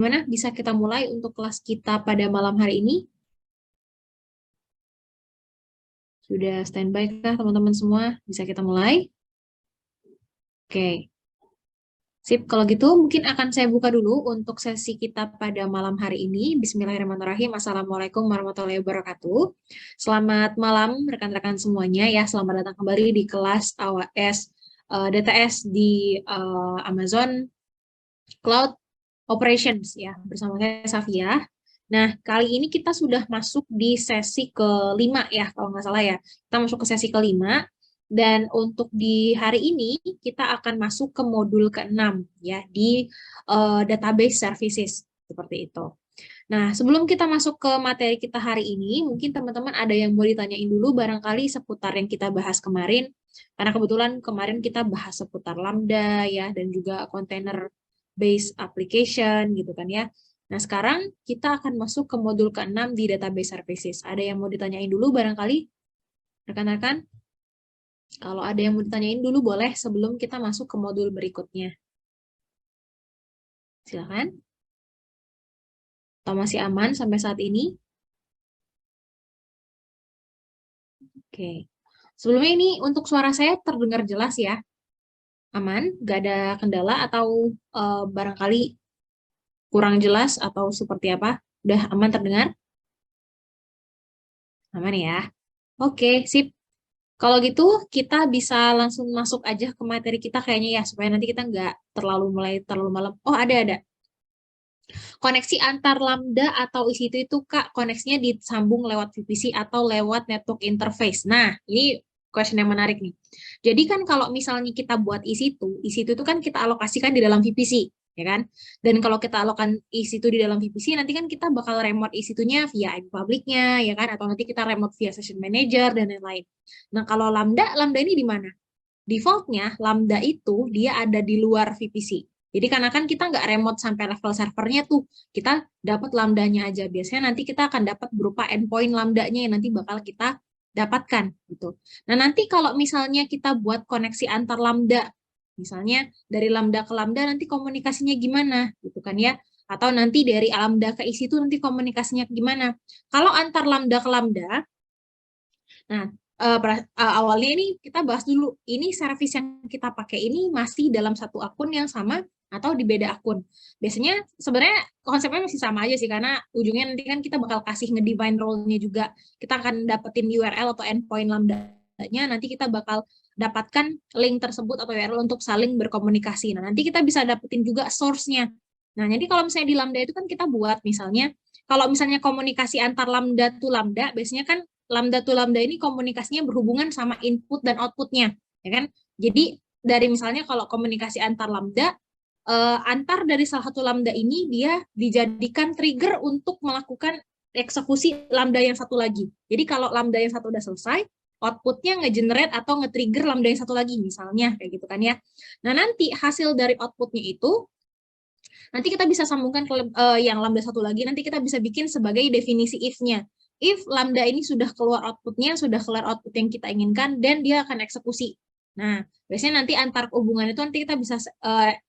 Gimana bisa kita mulai untuk kelas kita pada malam hari ini? Sudah standby kah teman-teman semua? Bisa kita mulai? Oke, sip. Kalau gitu mungkin akan saya buka dulu untuk sesi kita pada malam hari ini. Bismillahirrahmanirrahim. Assalamualaikum warahmatullahi wabarakatuh. Selamat malam rekan-rekan semuanya ya. Selamat datang kembali di kelas AWS DTS di Amazon Cloud Operations ya, bersama saya Safia. Nah, kali ini kita sudah masuk di sesi kelima ya, kalau nggak salah ya. Kita masuk ke sesi kelima, dan untuk di hari ini kita akan masuk ke modul ke-6 ya, di database services, seperti itu. Nah, sebelum kita masuk ke materi kita hari ini, mungkin teman-teman ada yang mau ditanyain dulu barangkali seputar yang kita bahas kemarin, karena kebetulan kemarin kita bahas seputar Lambda ya, dan juga container based application gitu kan ya. Nah, sekarang kita akan masuk ke modul ke-6 di database services. Ada yang mau ditanyain dulu barangkali, rekan-rekan? Kalau ada yang mau ditanyain dulu boleh sebelum kita masuk ke modul berikutnya. Silakan. Atau masih aman sampai saat ini? Oke. Sebelumnya ini untuk suara saya terdengar jelas ya? Aman? Gak ada kendala atau barangkali kurang jelas atau seperti apa? Udah aman terdengar? Aman ya? Oke, sip. Kalau gitu kita bisa langsung masuk aja ke materi kita kayaknya ya, supaya nanti kita nggak terlalu malam. Oh, ada. Koneksi antar Lambda atau isi itu Kak, koneksinya disambung lewat VPC atau lewat network interface. Nah, ini question yang menarik nih. Jadi kan kalau misalnya kita buat isi itu kan kita alokasikan di dalam VPC, ya kan? Dan kalau kita alokasikan isi itu di dalam VPC, nanti kan kita bakal remote isi itunya via IP publicnya, ya kan? Atau nanti kita remote via session manager dan lain-lain. Nah, kalau Lambda ini di mana? Defaultnya Lambda itu dia ada di luar VPC. Jadi karena kan kita nggak remote sampai level servernya tuh, kita dapat lambdanya aja. Biasanya nanti kita akan dapat berupa endpoint lambdanya yang nanti bakal kita dapatkan gitu. Nah, nanti kalau misalnya kita buat koneksi antar lambda, misalnya dari lambda ke lambda nanti komunikasinya gimana gitu kan ya? Atau nanti dari lambda ke isi itu nanti komunikasinya gimana? Kalau antar lambda ke lambda, nah, awalnya ini kita bahas dulu, ini service yang kita pakai ini masih dalam satu akun yang sama atau di beda akun. Biasanya sebenarnya konsepnya masih sama aja sih, karena ujungnya nanti kan kita bakal kasih ngedefine role-nya juga. Kita akan dapetin URL atau endpoint lambda-nya, nanti kita bakal dapatkan link tersebut atau URL untuk saling berkomunikasi. Nah, nanti kita bisa dapetin juga source-nya. Nah, jadi kalau misalnya di Lambda itu kan kita buat misalnya, kalau misalnya komunikasi antar Lambda to Lambda, biasanya kan Lambda to Lambda ini komunikasinya berhubungan sama input dan outputnya, ya kan? Jadi dari misalnya kalau komunikasi antar Lambda, antar dari salah satu Lambda ini dia dijadikan trigger untuk melakukan eksekusi Lambda yang satu lagi. Jadi kalau Lambda yang satu udah selesai, outputnya nge-generate atau nge-trigger Lambda yang satu lagi, misalnya kayak gitu kan ya. Nah, nanti hasil dari outputnya itu nanti kita bisa sambungkan ke yang lambda satu lagi, nanti kita bisa bikin sebagai definisi if-nya. If lambda ini sudah keluar outputnya, sudah keluar output yang kita inginkan, dan dia akan eksekusi. Nah, biasanya nanti antar hubungan itu nanti kita bisa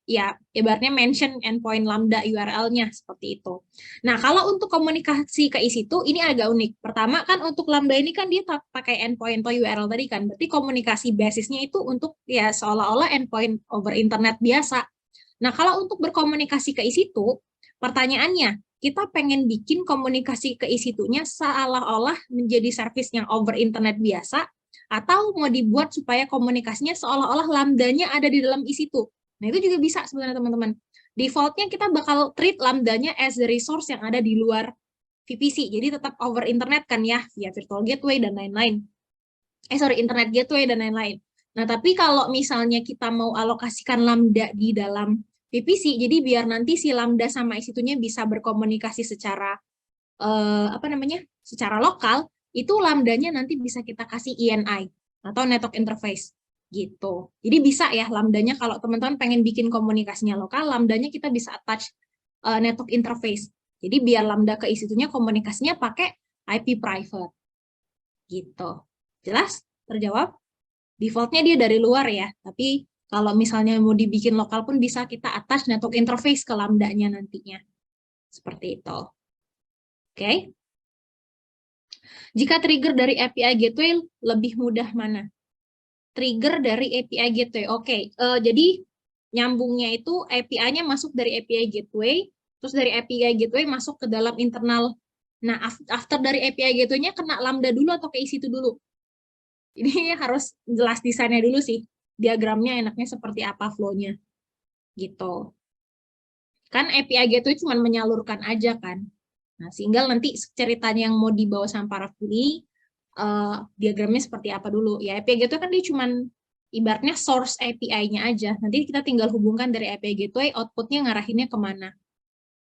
ya ibaratnya mention endpoint lambda URL-nya seperti itu. Nah, kalau untuk komunikasi ke isi itu ini agak unik. Pertama kan untuk lambda ini kan dia pakai endpoint atau URL tadi kan. Berarti komunikasi basisnya itu untuk ya seolah-olah endpoint over internet biasa. Nah, kalau untuk berkomunikasi ke isi-itu, pertanyaannya, kita pengen bikin komunikasi ke isi-itunya seolah-olah menjadi service yang over internet biasa, atau mau dibuat supaya komunikasinya seolah-olah lambdanya ada di dalam isi-itu. Nah, itu juga bisa sebenarnya teman-teman. Defaultnya kita bakal treat lambdanya as the resource yang ada di luar VPC. Jadi tetap over internet kan ya, via virtual gateway dan lain-lain. Internet gateway dan lain-lain. Nah, tapi kalau misalnya kita mau alokasikan lambda di dalam VPC, jadi biar nanti si lambda sama isi-itunya bisa berkomunikasi secara secara lokal, itu lambdanya nanti bisa kita kasih ENI atau network interface gitu. Jadi bisa ya lambdanya kalau teman-teman pengen bikin komunikasinya lokal, lambdanya kita bisa attach network interface. Jadi biar lambda ke isi-itunya komunikasinya pakai IP private gitu. Jelas? Terjawab? Defaultnya dia dari luar ya, tapi kalau misalnya mau dibikin lokal pun bisa kita attach network interface ke lambdanya nantinya. Seperti itu. Oke. Jika trigger dari API gateway lebih mudah mana? Trigger dari API gateway. Oke. Jadi nyambungnya itu API-nya masuk dari API gateway, terus dari API gateway masuk ke dalam internal. Nah, after dari API gateway-nya kena Lambda dulu atau ke EC2 dulu? Ini harus jelas desainnya dulu sih. Diagramnya enaknya seperti apa flow-nya. Gitu. Kan API gateway cuma menyalurkan aja kan. Nah, sehingga nanti ceritanya yang mau dibawa sama para Fuli, diagramnya seperti apa dulu. Ya, API gateway kan dia cuma ibaratnya source API-nya aja. Nanti kita tinggal hubungkan dari API gateway, output-nya ngarahinnya kemana.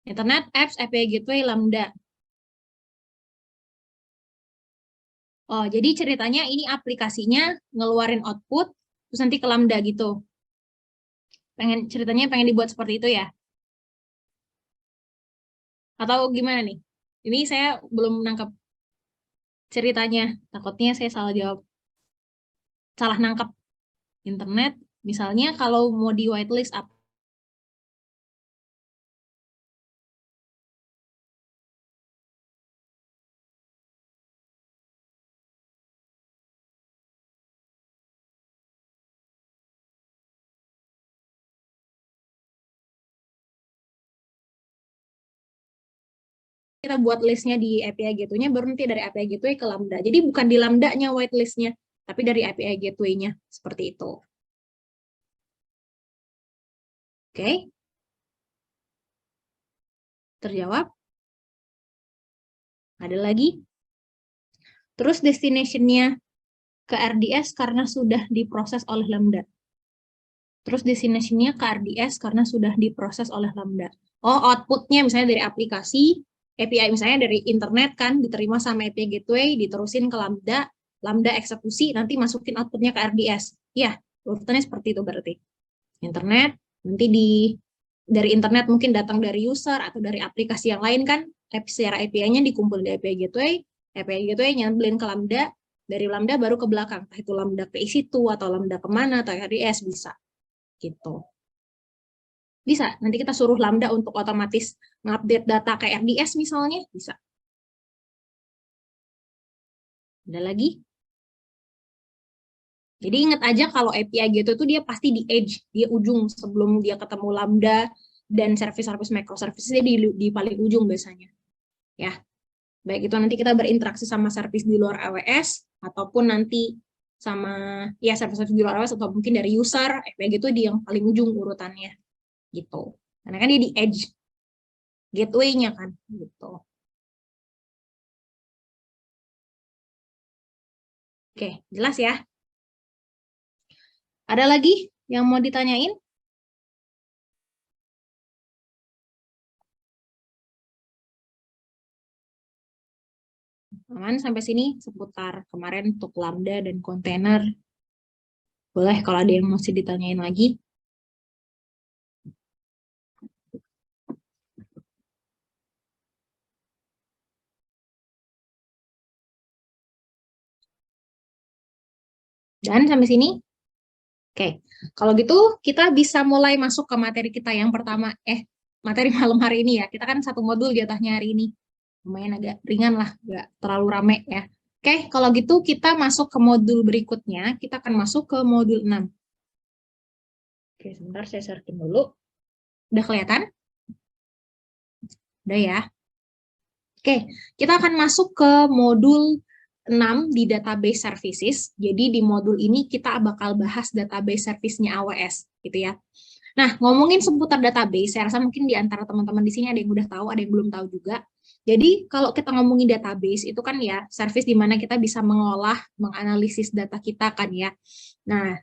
Internet, apps, API gateway, Lambda. Oh, jadi ceritanya ini aplikasinya ngeluarin output, terus nanti ke Lambda gitu. Ceritanya pengen dibuat seperti itu ya? Atau gimana nih? Ini saya belum nangkep ceritanya. Takutnya saya salah jawab. Salah nangkep. Internet, misalnya kalau mau di whitelist apa? Kita buat listnya di API gateway-nya, baru nanti dari API gateway ke Lambda. Jadi bukan di Lambda-nya whitelist-nya, tapi dari API gateway-nya. Seperti itu. Oke? Terjawab? Ada lagi? Terus destination-nya ke RDS karena sudah diproses oleh Lambda. Terus destination-nya ke RDS karena sudah diproses oleh Lambda. Oh, output-nya misalnya dari aplikasi, API misalnya dari internet kan, diterima sama API gateway, diterusin ke Lambda, Lambda eksekusi, nanti masukin output-nya ke RDS. Ya, urutannya seperti itu berarti. Internet, nanti dari internet mungkin datang dari user atau dari aplikasi yang lain kan, secara API-nya dikumpul di API gateway nyambelin ke Lambda, dari Lambda baru ke belakang, entah itu Lambda ke EC2 atau Lambda kemana, atau RDS bisa. Gitu. Bisa, nanti kita suruh Lambda untuk otomatis ngupdate data ke RDS misalnya, bisa. Ada lagi? Jadi ingat aja kalau API gitu tuh dia pasti di edge, dia ujung sebelum dia ketemu Lambda dan service-service microservice dia di paling ujung biasanya. Ya. Baik itu nanti kita berinteraksi sama service di luar AWS ataupun nanti sama ya service-service di luar AWS atau mungkin dari user, API gitu di yang paling ujung urutannya. Gitu. Karena kan dia di edge gateway-nya kan gitu. Oke, jelas ya? Ada lagi yang mau ditanyain? Aman sampai sini seputar kemarin untuk Lambda dan kontainer. Boleh kalau ada yang masih ditanyain lagi. Dan sampai sini? Oke, kalau gitu kita bisa mulai masuk ke materi kita yang pertama. Materi malam hari ini ya. Kita kan satu modul jatahnya hari ini. Lumayan agak ringan lah, nggak terlalu rame ya. Oke, kalau gitu kita masuk ke modul berikutnya. Kita akan masuk ke modul 6. Oke, sebentar saya searching dulu. Udah kelihatan? Udah ya. Oke, kita akan masuk ke modul 6 di database services. Jadi di modul ini kita bakal bahas database service-nya AWS gitu ya. Nah, ngomongin seputar database, saya rasa mungkin di antara teman-teman di sini ada yang udah tahu, ada yang belum tahu juga. Jadi kalau kita ngomongin database itu kan ya service di mana kita bisa mengolah, menganalisis data kita kan ya. Nah,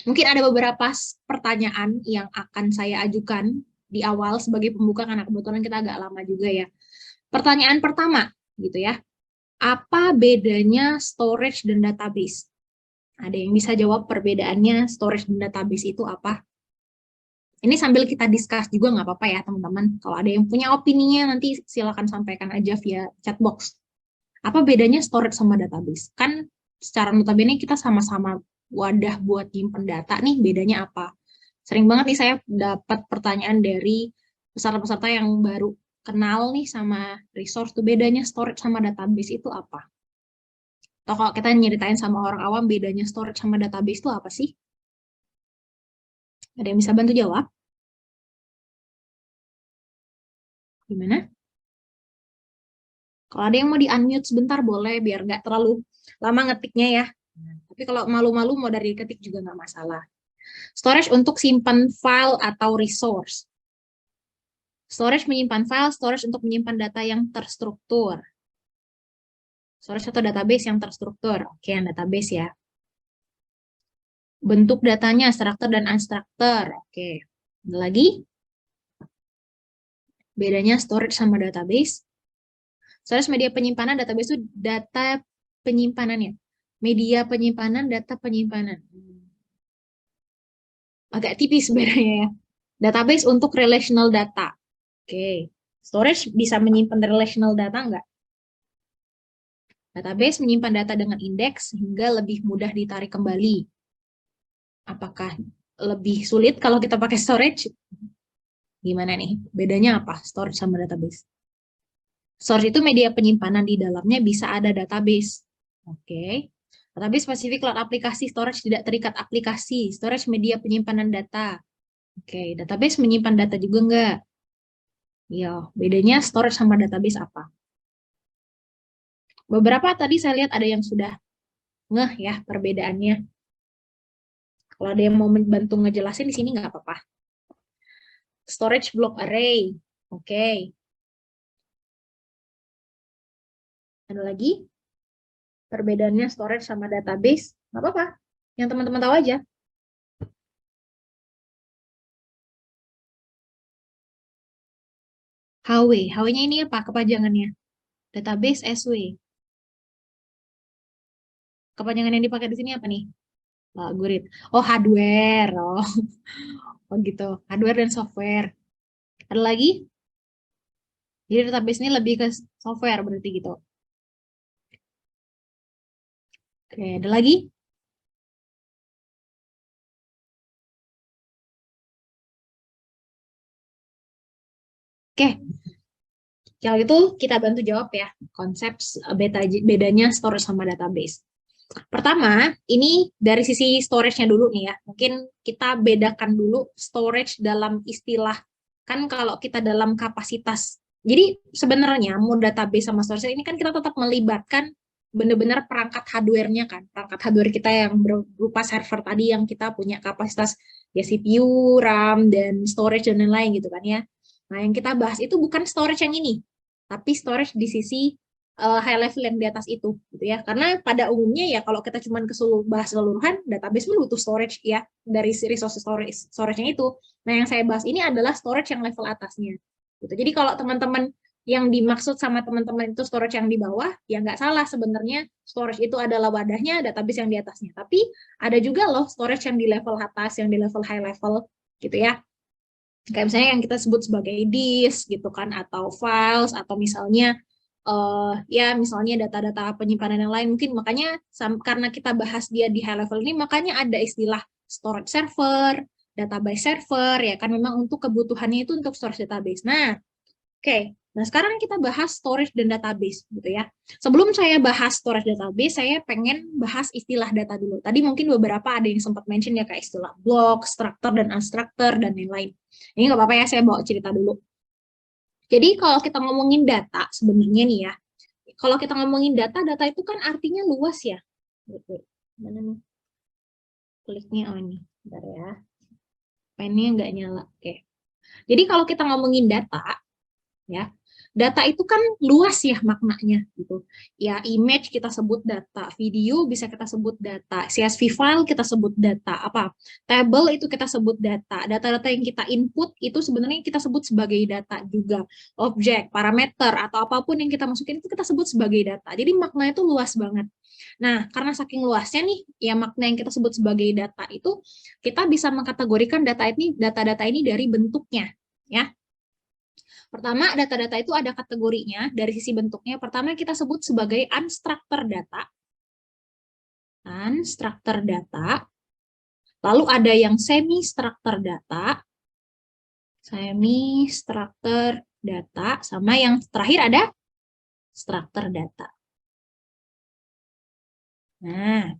mungkin ada beberapa pertanyaan yang akan saya ajukan di awal sebagai pembuka karena kebetulan kita agak lama juga ya. Pertanyaan pertama gitu ya. Apa bedanya storage dan database? Ada yang bisa jawab perbedaannya storage dan database itu apa? Ini sambil kita discuss juga nggak apa-apa ya teman-teman. Kalau ada yang punya opininya nanti silakan sampaikan aja via chat box. Apa bedanya storage sama database? Kan secara notabene kita sama-sama wadah buat nyimpen data nih, bedanya apa? Sering banget nih saya dapat pertanyaan dari peserta-peserta yang baru kenal nih sama resource tuh bedanya storage sama database itu apa? Atau kalau kita nyeritain sama orang awam bedanya storage sama database itu apa sih? Ada yang bisa bantu jawab? Gimana? Kalau ada yang mau di-unmute sebentar boleh biar nggak terlalu lama ngetiknya ya. Tapi kalau malu-malu mau dari ketik juga nggak masalah. Storage untuk simpan file atau resource. Storage menyimpan file, storage untuk menyimpan data yang terstruktur. Storage atau database yang terstruktur. Oke, yang database ya. Bentuk datanya structure dan unstructure. Oke. Ada lagi? Bedanya storage sama database. Storage media penyimpanan, database itu data penyimpanannya. Media penyimpanan, data penyimpanan. Agak tipis sebenarnya ya. Database untuk relational data. Oke. Storage bisa menyimpan relational data enggak? Database menyimpan data dengan indeks sehingga lebih mudah ditarik kembali. Apakah lebih sulit kalau kita pakai storage? Gimana nih? Bedanya apa storage sama database? Storage itu media penyimpanan, di dalamnya bisa ada database. Oke. Database spesifik cloud aplikasi, storage tidak terikat aplikasi. Storage media penyimpanan data. Oke, database menyimpan data juga enggak? Ya, bedanya storage sama database apa? Beberapa tadi saya lihat ada yang sudah ngeh ya perbedaannya. Kalau ada yang mau bantu ngejelasin di sini nggak apa-apa. Storage block array. Oke. Ada lagi? Perbedaannya storage sama database. Nggak apa-apa. Yang teman-teman tahu aja. HW. HW-nya ini apa kepanjangannya? Database SW. Kepanjangan yang dipakai di sini apa nih? Grid. Oh, hardware. Oh. Oh gitu. Hardware dan software. Ada lagi? Jadi database ini lebih ke software berarti gitu. Oke, ada lagi? Oke, kalau itu kita bantu jawab ya konsep bedanya storage sama database. Pertama, ini dari sisi storage-nya dulu nih ya. Mungkin kita bedakan dulu storage dalam istilah. Kan kalau kita dalam kapasitas. Jadi sebenarnya mau database sama storage ini kan kita tetap melibatkan benar-benar perangkat hardware-nya kan. Perangkat hardware kita yang berupa server tadi yang kita punya kapasitas ya CPU, RAM, dan storage dan lain-lain gitu kan ya. Nah, yang kita bahas itu bukan storage yang ini, tapi storage di sisi high level yang di atas itu gitu ya. Karena pada umumnya ya kalau kita cuma bahas keseluruhan database pun butuh storage ya dari resource storage-nya itu. Nah, yang saya bahas ini adalah storage yang level atasnya. Gitu. Jadi kalau teman-teman yang dimaksud sama teman-teman itu storage yang di bawah, ya nggak salah sebenarnya storage itu adalah wadahnya, database yang di atasnya. Tapi ada juga loh storage yang di level atas, yang di level high level gitu ya. Kayak misalnya yang kita sebut sebagai disk gitu kan, atau files, atau misalnya ya misalnya data-data penyimpanan yang lain mungkin makanya karena kita bahas dia di high level ini makanya ada istilah storage server, database server ya kan memang untuk kebutuhannya itu untuk storage database. Nah, oke. Nah, sekarang kita bahas storage dan database gitu ya. Sebelum saya bahas storage database, saya pengen bahas istilah data dulu. Tadi mungkin beberapa ada yang sempat mention ya kayak istilah block, structure dan unstructure dan lain-lain. Ini nggak apa-apa ya, saya bawa cerita dulu. Jadi kalau kita ngomongin data sebenarnya nih ya, kalau kita ngomongin data, data itu kan artinya luas ya. Mana nih? Kliknya, oh ini. Bentar ya. Pennya nggak nyala. Oke. Jadi kalau kita ngomongin data, ya, data itu kan luas ya maknanya gitu. Ya, image kita sebut data, video bisa kita sebut data, CSV file kita sebut data, apa? Table itu kita sebut data. Data-data yang kita input itu sebenarnya kita sebut sebagai data juga. Objek, parameter atau apapun yang kita masukin itu kita sebut sebagai data. Jadi maknanya itu luas banget. Nah, karena saking luasnya nih, ya makna yang kita sebut sebagai data itu kita bisa mengkategorikan data-data ini dari bentuknya, ya. Pertama, data-data itu ada kategorinya dari sisi bentuknya. Pertama, kita sebut sebagai unstructured data. Unstructured data. Lalu ada yang semi-structured data. Semi-structured data, sama yang terakhir ada structured data. Nah,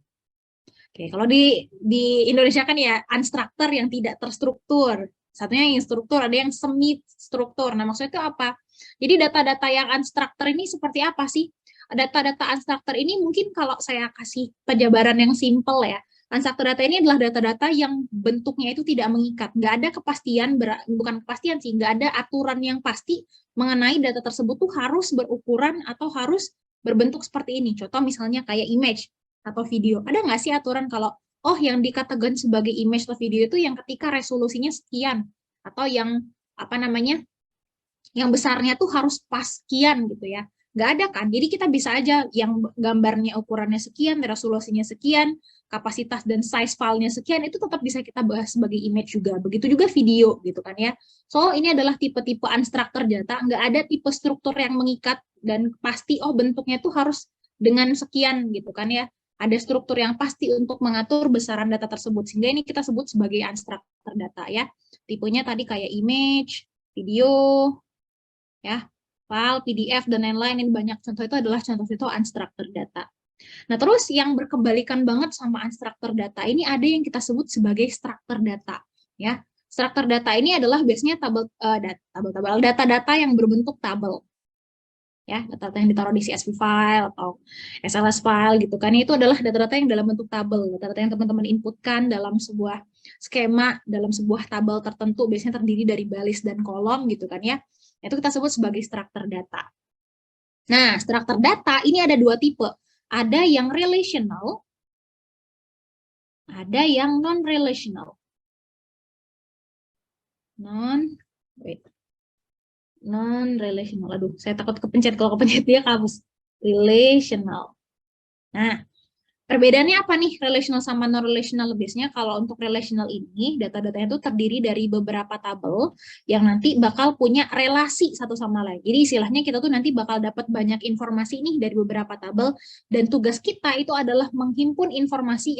oke, kalau di Indonesia kan ya unstructured yang tidak terstruktur. Satunya yang struktur, ada yang semi struktur. Nah, maksudnya itu apa? Jadi data-data yang unstructured ini seperti apa sih? Data-data unstructured ini mungkin kalau saya kasih penjabaran yang simple ya. Unstructured data ini adalah data-data yang bentuknya itu tidak mengikat. Nggak ada kepastian, bukan kepastian sih, nggak ada aturan yang pasti mengenai data tersebut tuh harus berukuran atau harus berbentuk seperti ini. Contoh misalnya kayak image atau video. Ada nggak sih aturan kalau, oh yang dikategorikan sebagai image atau video itu yang ketika resolusinya sekian, atau yang apa namanya, yang besarnya tuh harus pas sekian gitu ya. Nggak ada kan, jadi kita bisa aja yang gambarnya ukurannya sekian, resolusinya sekian, kapasitas dan size filenya sekian, itu tetap bisa kita bahas sebagai image juga. Begitu juga video gitu kan ya. So ini adalah tipe-tipe unstructured data, nggak ada tipe struktur yang mengikat dan pasti, oh bentuknya tuh harus dengan sekian gitu kan ya. Ada struktur yang pasti untuk mengatur besaran data tersebut, sehingga ini kita sebut sebagai unstructured data ya. Tipenya tadi kayak image, video, ya, file, PDF, dan lain-lain. Ini banyak contoh, itu adalah contoh-contoh unstructured data. Nah, terus yang berkebalikan banget sama unstructured data, ini ada yang kita sebut sebagai structured data. Ya, structured data ini adalah biasanya data-data yang berbentuk tabel. Ya, data-data yang ditaruh di CSV file atau SLS file gitu kan. Itu adalah data-data yang dalam bentuk tabel. Data-data yang teman-teman inputkan dalam sebuah skema, dalam sebuah tabel tertentu, biasanya terdiri dari baris dan kolom gitu kan ya. Itu kita sebut sebagai structured data. Nah, structured data ini ada dua tipe. Ada yang relational, ada yang non-relational. Non-relational. Aduh, saya takut kepencet. Kalau kepencet dia kabus. Relational. Nah, perbedaannya apa nih relational sama non-relational? Biasanya kalau untuk relational ini, data-datanya itu terdiri dari beberapa tabel yang nanti bakal punya relasi satu sama lain. Jadi istilahnya kita tuh nanti bakal dapat banyak informasi nih dari beberapa tabel, dan tugas kita itu adalah menghimpun informasi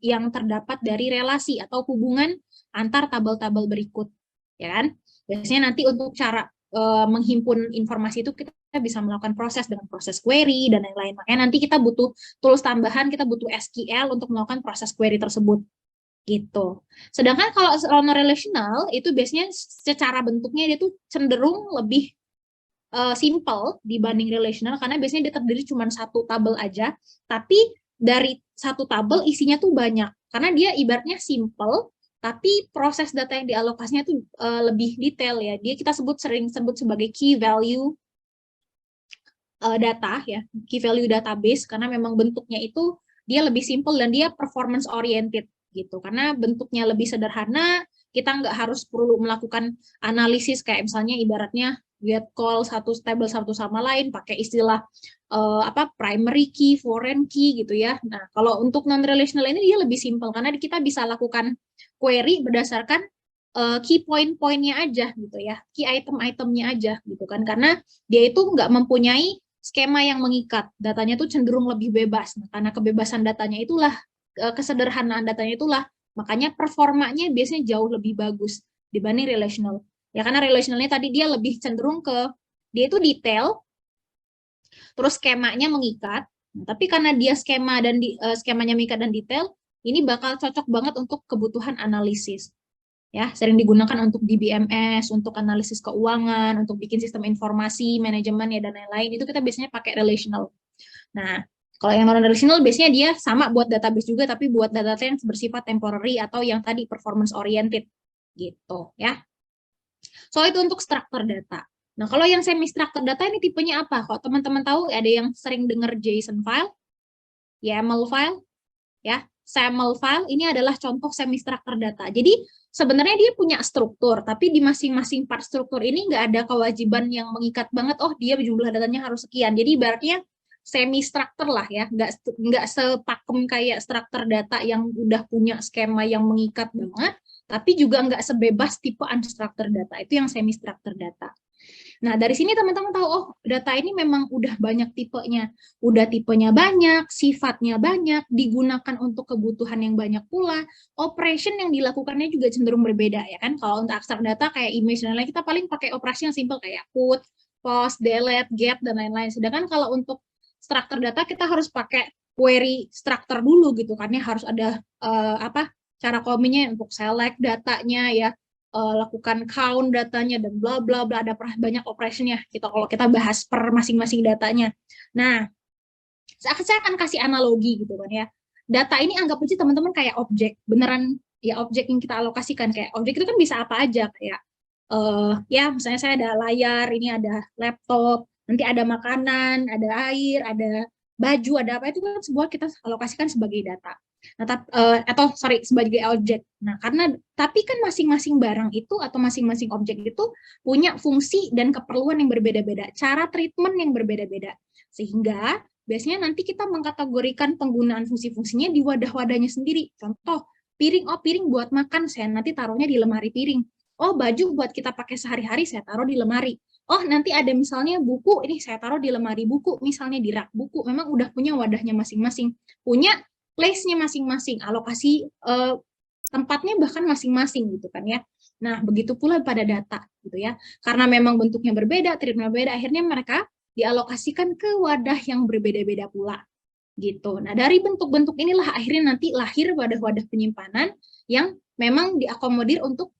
yang terdapat dari relasi atau hubungan antar tabel-tabel berikut. Ya kan? Biasanya nanti untuk cara menghimpun informasi itu kita bisa melakukan proses dengan proses query dan lain-lain. Makanya nanti kita butuh tools tambahan, kita butuh SQL untuk melakukan proses query tersebut. Gitu. Sedangkan kalau non-relational itu biasanya secara bentuknya dia tuh cenderung lebih simple dibanding relational, karena biasanya dia terdiri cuma satu tabel aja, tapi dari satu tabel isinya tuh banyak. Karena dia ibaratnya simple, tapi proses data yang dialokasinya tuh lebih detail ya. Dia kita sering sebut sebagai key value data ya, key value database, karena memang bentuknya itu dia lebih simple dan dia performance oriented gitu. Karena bentuknya lebih sederhana, kita nggak harus perlu melakukan analisis kayak misalnya ibaratnya get call satu table satu sama lain pakai istilah primary key, foreign key gitu ya. Nah, kalau untuk non relational ini dia lebih simple karena kita bisa lakukan query berdasarkan key point-pointnya aja gitu ya, key item-itemnya aja gitu kan, karena dia itu nggak mempunyai skema yang mengikat, datanya tuh cenderung lebih bebas. Nah, karena kebebasan datanya itulah, kesederhanaan datanya itulah, makanya performanya biasanya jauh lebih bagus dibanding relational. Ya karena relationalnya tadi dia lebih cenderung ke, dia itu detail, terus skemanya mengikat. Nah, tapi karena dia skemanya mengikat dan detail, ini bakal cocok banget untuk kebutuhan analisis. Ya, sering digunakan untuk DBMS, untuk analisis keuangan, untuk bikin sistem informasi, manajemen ya dan lain-lain. Itu kita biasanya pakai relational. Nah, kalau yang non relational biasanya dia sama buat database juga, tapi buat data yang bersifat temporary atau yang tadi performance oriented gitu ya. So itu untuk structure data. Nah, kalau yang semi structured data ini tipenya apa? Kalau teman-teman tahu ada yang sering dengar JSON file, YAML file, ya. SAML file ini adalah contoh semi structured data. Jadi sebenarnya dia punya struktur, tapi di masing-masing part struktur ini nggak ada kewajiban yang mengikat banget, oh dia jumlah datanya harus sekian. Jadi ibaratnya semi structure lah ya, nggak sepakem kayak struktur data yang udah punya skema yang mengikat banget, tapi juga nggak sebebas tipe unstructured data. Itu yang semi structured data. Nah, dari sini teman-teman tahu, oh, data ini memang udah banyak tipenya. Udah tipenya banyak, sifatnya banyak, digunakan untuk kebutuhan yang banyak pula. Operation yang dilakukannya juga cenderung berbeda, ya kan? Kalau untuk abstrak data kayak image dan lain-lain, kita paling pakai operasi yang simple kayak put, post, delete, get, dan lain-lain. Sedangkan kalau untuk struktur data, kita harus pakai query struktur dulu gitu kan, ya harus ada cara kominya untuk select datanya ya, lakukan count datanya dan bla bla bla, ada banyak operationnya kita kalau kita bahas per masing-masing datanya. Nah, saya akan kasih analogi gitu kan ya. Data ini anggap aja teman-teman kayak objek, beneran ya objek yang kita alokasikan. Kayak objek itu kan bisa apa aja, kayak ya misalnya saya ada layar, ini ada laptop, nanti ada makanan, ada air, ada baju, ada apa, itu kan sebuah kita alokasikan sebagai data. Nah, atau sebagai objek. Nah, tapi kan masing-masing barang itu atau masing-masing objek itu punya fungsi dan keperluan yang berbeda-beda, cara treatment yang berbeda-beda. Sehingga biasanya nanti kita mengkategorikan penggunaan fungsi-fungsinya di wadah-wadahnya sendiri. Contoh, piring, oh piring buat makan, saya nanti taruhnya di lemari piring. Oh, baju buat kita pakai sehari-hari, saya taruh di lemari. Oh, nanti ada misalnya buku, ini saya taruh di lemari buku, misalnya di rak buku. Memang udah punya wadahnya masing-masing. Punya place-nya masing-masing, alokasi tempatnya bahkan masing-masing gitu kan ya. Nah, begitu pula pada data gitu ya. Karena memang bentuknya berbeda, treatment berbeda, akhirnya mereka dialokasikan ke wadah yang berbeda-beda pula gitu. Nah, dari bentuk-bentuk inilah akhirnya nanti lahir wadah-wadah penyimpanan yang memang diakomodir untuk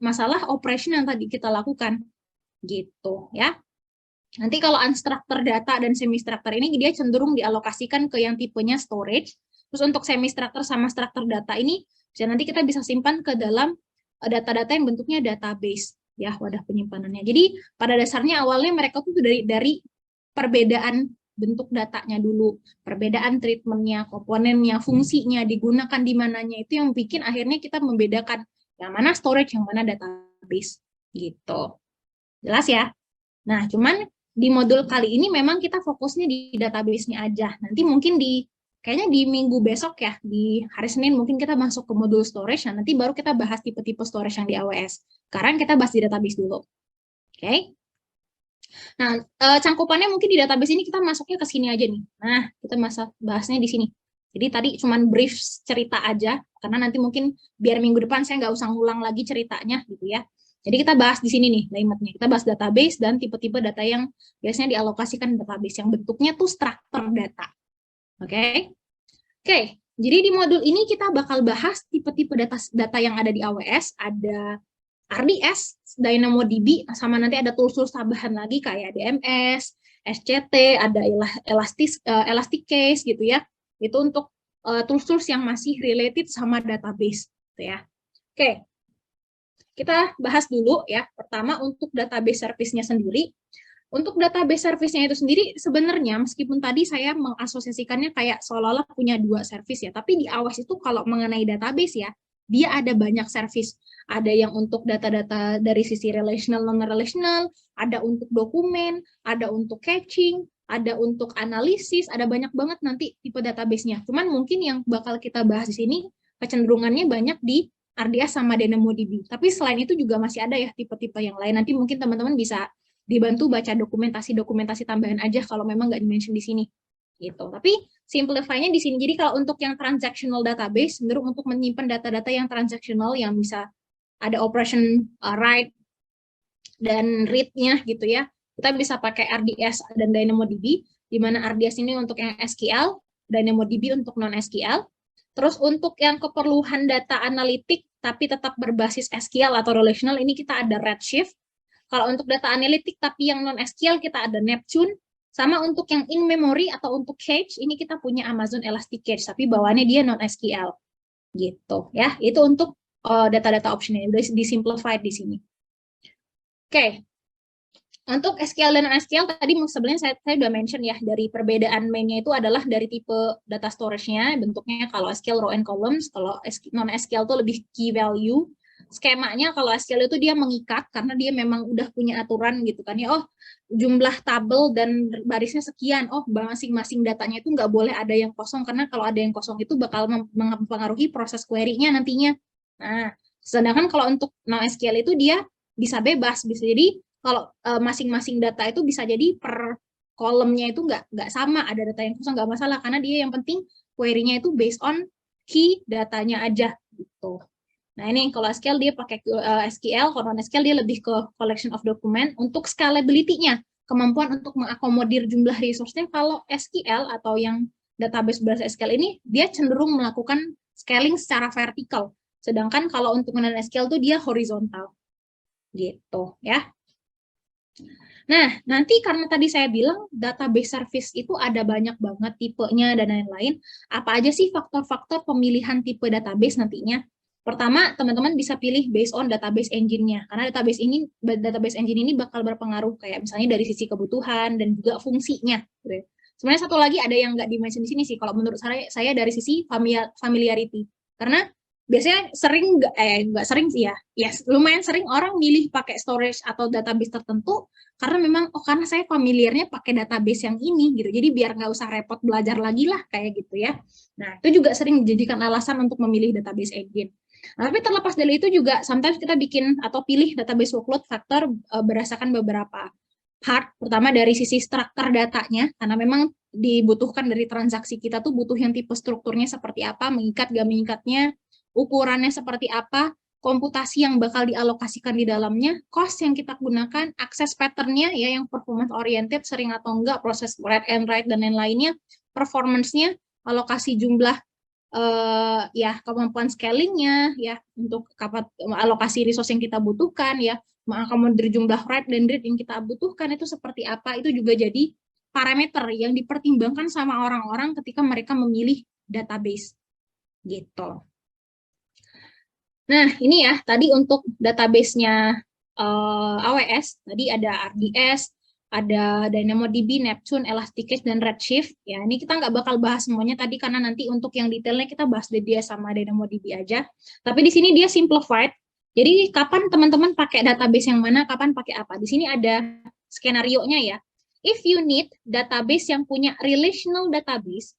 masalah operation yang tadi kita lakukan gitu ya. Nanti kalau unstructured data dan semi-structured ini dia cenderung dialokasikan ke yang tipenya storage. Terus untuk semi-structured sama structured data ini nanti kita bisa simpan ke dalam data-data yang bentuknya database ya, wadah penyimpanannya. Jadi pada dasarnya awalnya mereka tuh dari perbedaan bentuk datanya dulu, perbedaan treatmentnya, komponennya, fungsinya, digunakan di mananya, itu yang bikin akhirnya kita membedakan yang mana storage, yang mana database gitu. Jelas ya? Nah, cuman di modul kali ini memang kita fokusnya di database-nya aja. Nanti mungkin kayaknya di minggu besok ya, di hari Senin mungkin kita masuk ke modul storage, nah nanti baru kita bahas tipe-tipe storage yang di AWS. Sekarang kita bahas di database dulu. Oke? Nah, cangkupannya mungkin di database ini kita masuknya ke sini aja nih. Nah, kita bahasnya di sini. Jadi tadi cuman brief cerita aja, karena nanti mungkin biar minggu depan saya nggak usah ngulang lagi ceritanya gitu ya. Jadi kita bahas di sini nih, alignment-nya. Kita bahas database dan tipe-tipe data yang biasanya dialokasikan database, yang bentuknya tuh structure data. Oke? Oke, jadi di modul ini kita bakal bahas tipe-tipe data yang ada di AWS, ada RDS, DynamoDB, sama nanti ada tools-tools tambahan lagi kayak DMS, SCT, ada Elasticsearch gitu ya. Itu untuk tools-tools yang masih related sama database gitu ya. Oke, kita bahas dulu ya. Pertama untuk database service-nya sendiri. Untuk database service-nya itu sendiri sebenarnya meskipun tadi saya mengasosiasikannya kayak seolah-olah punya dua service ya, tapi di AWS itu kalau mengenai database ya, dia ada banyak service. Ada yang untuk data-data dari sisi relational, non-relational, ada untuk dokumen, ada untuk caching, ada untuk analisis, ada banyak banget nanti tipe database-nya. Cuman mungkin yang bakal kita bahas di sini kecenderungannya banyak di RDS sama DynamoDB. Tapi selain itu juga masih ada ya tipe-tipe yang lain. Nanti mungkin teman-teman bisa dibantu baca dokumentasi tambahan aja kalau memang nggak dimention di sini gitu. Tapi simplify-nya di sini. Jadi kalau untuk yang transactional database cenderung untuk menyimpan data-data yang transactional yang bisa ada operation write dan read-nya gitu ya. Kita bisa pakai RDS dan DynamoDB, di mana RDS ini untuk yang SQL, DynamoDB untuk non-SQL. Terus untuk yang keperluan data analitik tapi tetap berbasis SQL atau relational, ini kita ada Redshift. Kalau untuk data analitik tapi yang non-SQL kita ada Neptune. Sama untuk yang in-memory atau untuk cache, ini kita punya Amazon Elasticsearch, tapi bawaannya dia non-SQL. Gitu ya. Itu untuk data-data optionnya, udah disimplified di sini. Oke. Untuk SQL dan non-SQL tadi sebenarnya saya udah mention ya, dari perbedaan mainnya itu adalah dari tipe data storage-nya, bentuknya kalau SQL row and columns, kalau non-SQL itu lebih key value. Skemanya kalau SQL itu dia mengikat karena dia memang udah punya aturan gitu kan ya, oh jumlah tabel dan barisnya sekian, oh masing-masing datanya itu nggak boleh ada yang kosong karena kalau ada yang kosong itu bakal mempengaruhi proses query-nya nantinya. Nah, sedangkan kalau untuk NoSQL itu dia bisa bebas, bisa jadi kalau masing-masing data itu bisa jadi per kolomnya itu nggak sama, ada data yang kosong nggak masalah, karena dia yang penting query-nya itu based on key datanya aja gitu. Nah ini kalau SQL dia pakai SQL, kalau non-SQL dia lebih ke collection of document. Untuk scalability-nya, kemampuan untuk mengakomodir jumlah resource-nya, kalau SQL atau yang database berbasis SQL ini, dia cenderung melakukan scaling secara vertikal. Sedangkan kalau untuk non-SQL itu dia horizontal. Gitu ya. Nah, nanti karena tadi saya bilang database service itu ada banyak banget tipenya dan lain-lain. Apa aja sih faktor-faktor pemilihan tipe database nantinya? Pertama, teman-teman bisa pilih based on database engine-nya. Karena database engine ini bakal berpengaruh kayak misalnya dari sisi kebutuhan dan juga fungsinya. Gitu. Sebenarnya satu lagi ada yang nggak di-mention di sini sih. Kalau menurut saya dari sisi familiarity. Karena biasanya nggak sering sih ya. Yes, lumayan sering orang milih pakai storage atau database tertentu karena memang karena saya familiarnya pakai database yang ini gitu, jadi biar nggak usah repot belajar lagi lah kayak gitu ya. Nah itu juga sering dijadikan alasan untuk memilih database engine. Nah, tapi terlepas dari itu juga sometimes kita bikin atau pilih database workload factor berdasarkan beberapa part. Pertama dari sisi struktur datanya, karena memang dibutuhkan dari transaksi kita tuh butuh yang tipe strukturnya seperti apa, mengikat gak mengikatnya, ukurannya seperti apa, komputasi yang bakal dialokasikan di dalamnya, cost yang kita gunakan, akses pattern-nya ya yang performance oriented sering atau enggak, proses read and write dan lain-lainnya, performance-nya, alokasi jumlah ya kemampuan scalingnya ya untuk alokasi resource yang kita butuhkan ya, mengakomodir jumlah write dan read yang kita butuhkan itu seperti apa, itu juga jadi parameter yang dipertimbangkan sama orang-orang ketika mereka memilih database gitu. Nah, ini ya, tadi untuk database-nya AWS, tadi ada RDS, ada DynamoDB, Neptune, Elasticsearch, dan Redshift. Ya, ini kita nggak bakal bahas semuanya tadi, karena nanti untuk yang detailnya kita bahas DBS sama DynamoDB aja. Tapi di sini dia simplified. Jadi, kapan teman-teman pakai database yang mana, kapan pakai apa. Di sini ada skenario-nya ya. If you need database yang punya relational database,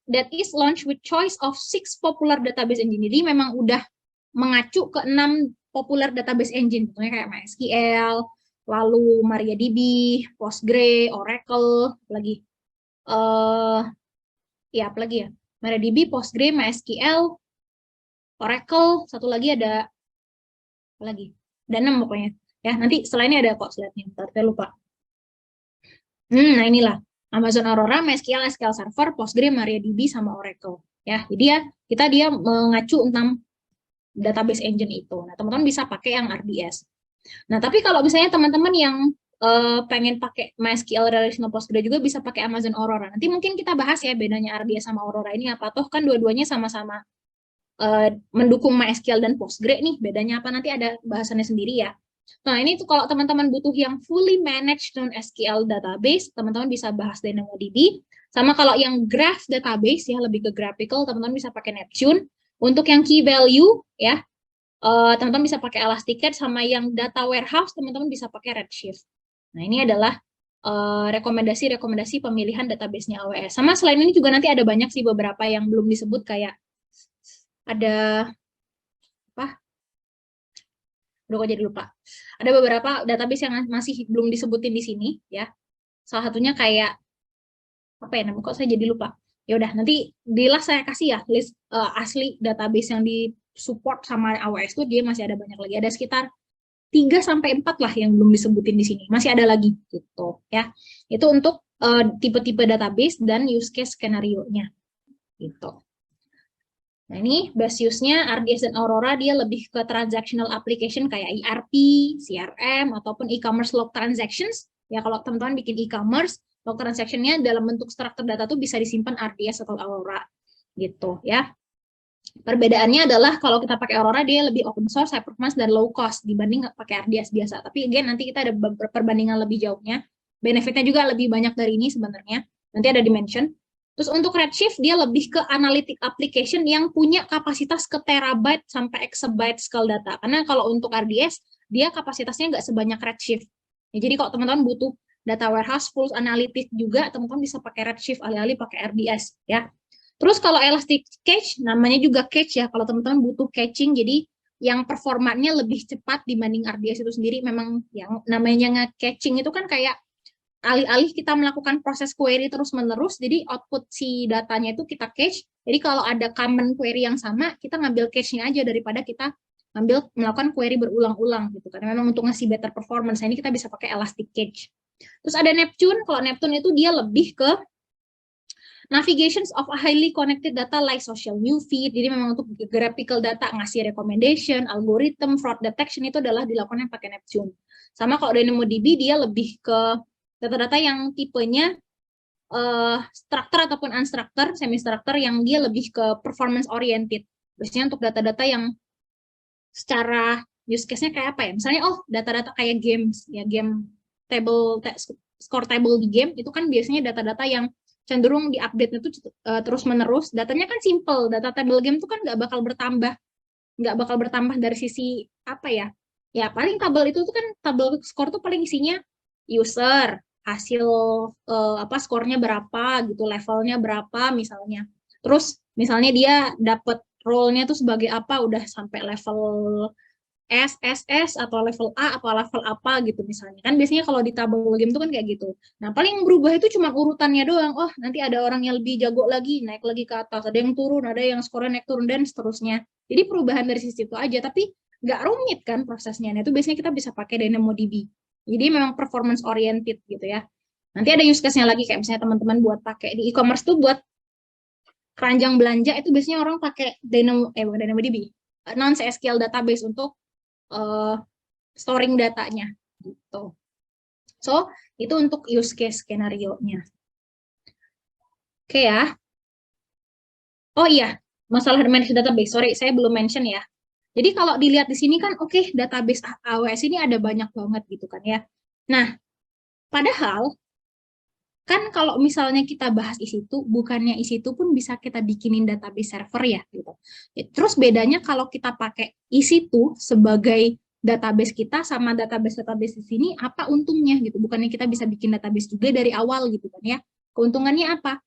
that is launched with choice of 6 popular database engine. Jadi, memang udah mengacu ke 6 populer database engine, contohnya kayak MySQL, lalu MariaDB, Postgre, Oracle, lagi ya apalagi ya, MariaDB, Postgre, MySQL, Oracle, satu lagi ada apa lagi? Ada 6 pokoknya. Ya, nanti setelah ini ada kok slide-nya, ntar saya lupa. Nah inilah Amazon Aurora, MySQL, SQL Server, Postgre, MariaDB, sama Oracle. Ya, jadi ya dia mengacu 6 database engine itu. Nah, teman-teman bisa pakai yang RDS. Nah, tapi kalau misalnya teman-teman yang pengen pakai MySQL Relational Postgre juga bisa pakai Amazon Aurora. Nanti mungkin kita bahas ya bedanya RDS sama Aurora ini apa. Toh kan dua-duanya sama-sama mendukung MySQL dan Postgre nih. Bedanya apa nanti ada bahasannya sendiri ya. Nah, ini tuh kalau teman-teman butuh yang fully managed non-SQL database, teman-teman bisa bahas DynamoDB. Sama kalau yang graph database ya lebih ke graphical, teman-teman bisa pakai Neptune. Untuk yang key value ya, teman-teman bisa pakai Elasticsearch, sama yang data warehouse teman-teman bisa pakai Redshift. Nah, ini adalah rekomendasi-rekomendasi pemilihan database-nya AWS. Sama selain ini juga nanti ada banyak sih beberapa yang belum disebut, kayak ada apa? Udah kok jadi lupa. Ada beberapa database yang masih belum disebutin di sini ya. Salah satunya kayak apa ya namanya, kok saya jadi lupa. Ya udah nanti saya kasih ya list asli database yang di support sama AWS tuh, dia masih ada banyak lagi. Ada sekitar 3-4 lah yang belum disebutin di sini. Masih ada lagi gitu ya. Itu untuk tipe-tipe database dan use case skenario-nya gitu. Nah, ini base use-nya RDS dan Aurora dia lebih ke transactional application kayak ERP, CRM, ataupun e-commerce log transactions. Ya, kalau teman-teman bikin e-commerce, log transaction-nya dalam bentuk struktur data tuh bisa disimpan RDS atau Aurora gitu ya. Perbedaannya adalah kalau kita pakai Aurora dia lebih open source, high performance, dan low cost dibanding pakai RDS biasa. Tapi again nanti kita ada perbandingan lebih jauhnya. Benefitnya juga lebih banyak dari ini sebenarnya. Nanti ada dimension. Terus untuk Redshift dia lebih ke analytic application yang punya kapasitas ke terabyte sampai exabyte scale data. Karena kalau untuk RDS dia kapasitasnya nggak sebanyak Redshift. Ya, jadi kalau teman-teman butuh data warehouse full analytic juga, teman-teman bisa pakai Redshift alih-alih pakai RDS ya. Terus kalau Elasticsearch namanya juga cache ya. Kalau teman-teman butuh caching, jadi yang performanya lebih cepat dibanding RDS itu sendiri. Memang yang namanya nge-catching itu kan kayak alih-alih kita melakukan proses query terus-menerus, jadi output si datanya itu kita cache. Jadi kalau ada common query yang sama, kita ngambil cache-nya aja daripada kita melakukan query berulang-ulang gitu. Karena memang untuk ngasih better performance, ini kita bisa pakai Elastic Cache. Terus ada Neptune. Kalau Neptune itu dia lebih ke navigations of a highly connected data like social new feed. Jadi memang untuk graphical data, ngasih recommendation, algorithm, fraud detection itu adalah dilakukan pakai Neptune. Sama kalau DynamoDB dia lebih ke data-data yang tipenya structure ataupun unstructured, semi-structure, yang dia lebih ke performance oriented. Biasanya untuk data-data yang secara use case-nya kayak apa ya? Misalnya, data-data kayak games, ya game table, score table di game, itu kan biasanya data-data yang cenderung diupdate itu terus-menerus. Datanya kan simple, data table game itu kan nggak bakal bertambah dari sisi apa ya? Ya paling tabel itu tuh kan tabel skor tuh paling isinya user, hasil skornya berapa gitu, levelnya berapa misalnya. Terus misalnya dia dapat role-nya tuh sebagai apa, udah sampai level S atau level A atau level apa gitu misalnya. Kan biasanya kalau di tabel game itu kan kayak gitu. Nah, paling yang berubah itu cuma urutannya doang. Oh, nanti ada orang yang lebih jago lagi, naik lagi ke atas. Ada yang turun, ada yang skornya naik turun, dan seterusnya. Jadi perubahan dari sisi itu aja, tapi nggak rumit kan prosesnya. Nah, itu biasanya kita bisa pakai DynamoDB. Jadi memang performance oriented gitu ya. Nanti ada use case-nya lagi, kayak misalnya teman-teman buat pakai di e-commerce tuh buat keranjang belanja, itu biasanya orang pakai DynamoDB, non-SQL database untuk storing datanya gitu. So, itu untuk use case skenario-nya. Oke ya. Oh iya, masalah manage database. Sorry, saya belum mention ya. Jadi kalau dilihat di sini kan database AWS ini ada banyak banget gitu kan ya. Nah, padahal kan kalau misalnya kita bahas EC2, bukannya EC2 pun bisa kita bikinin database server ya gitu. Terus bedanya kalau kita pakai EC2 sebagai database kita sama database-database di sini, apa untungnya gitu? Bukannya kita bisa bikin database juga dari awal gitu kan ya. Keuntungannya apa?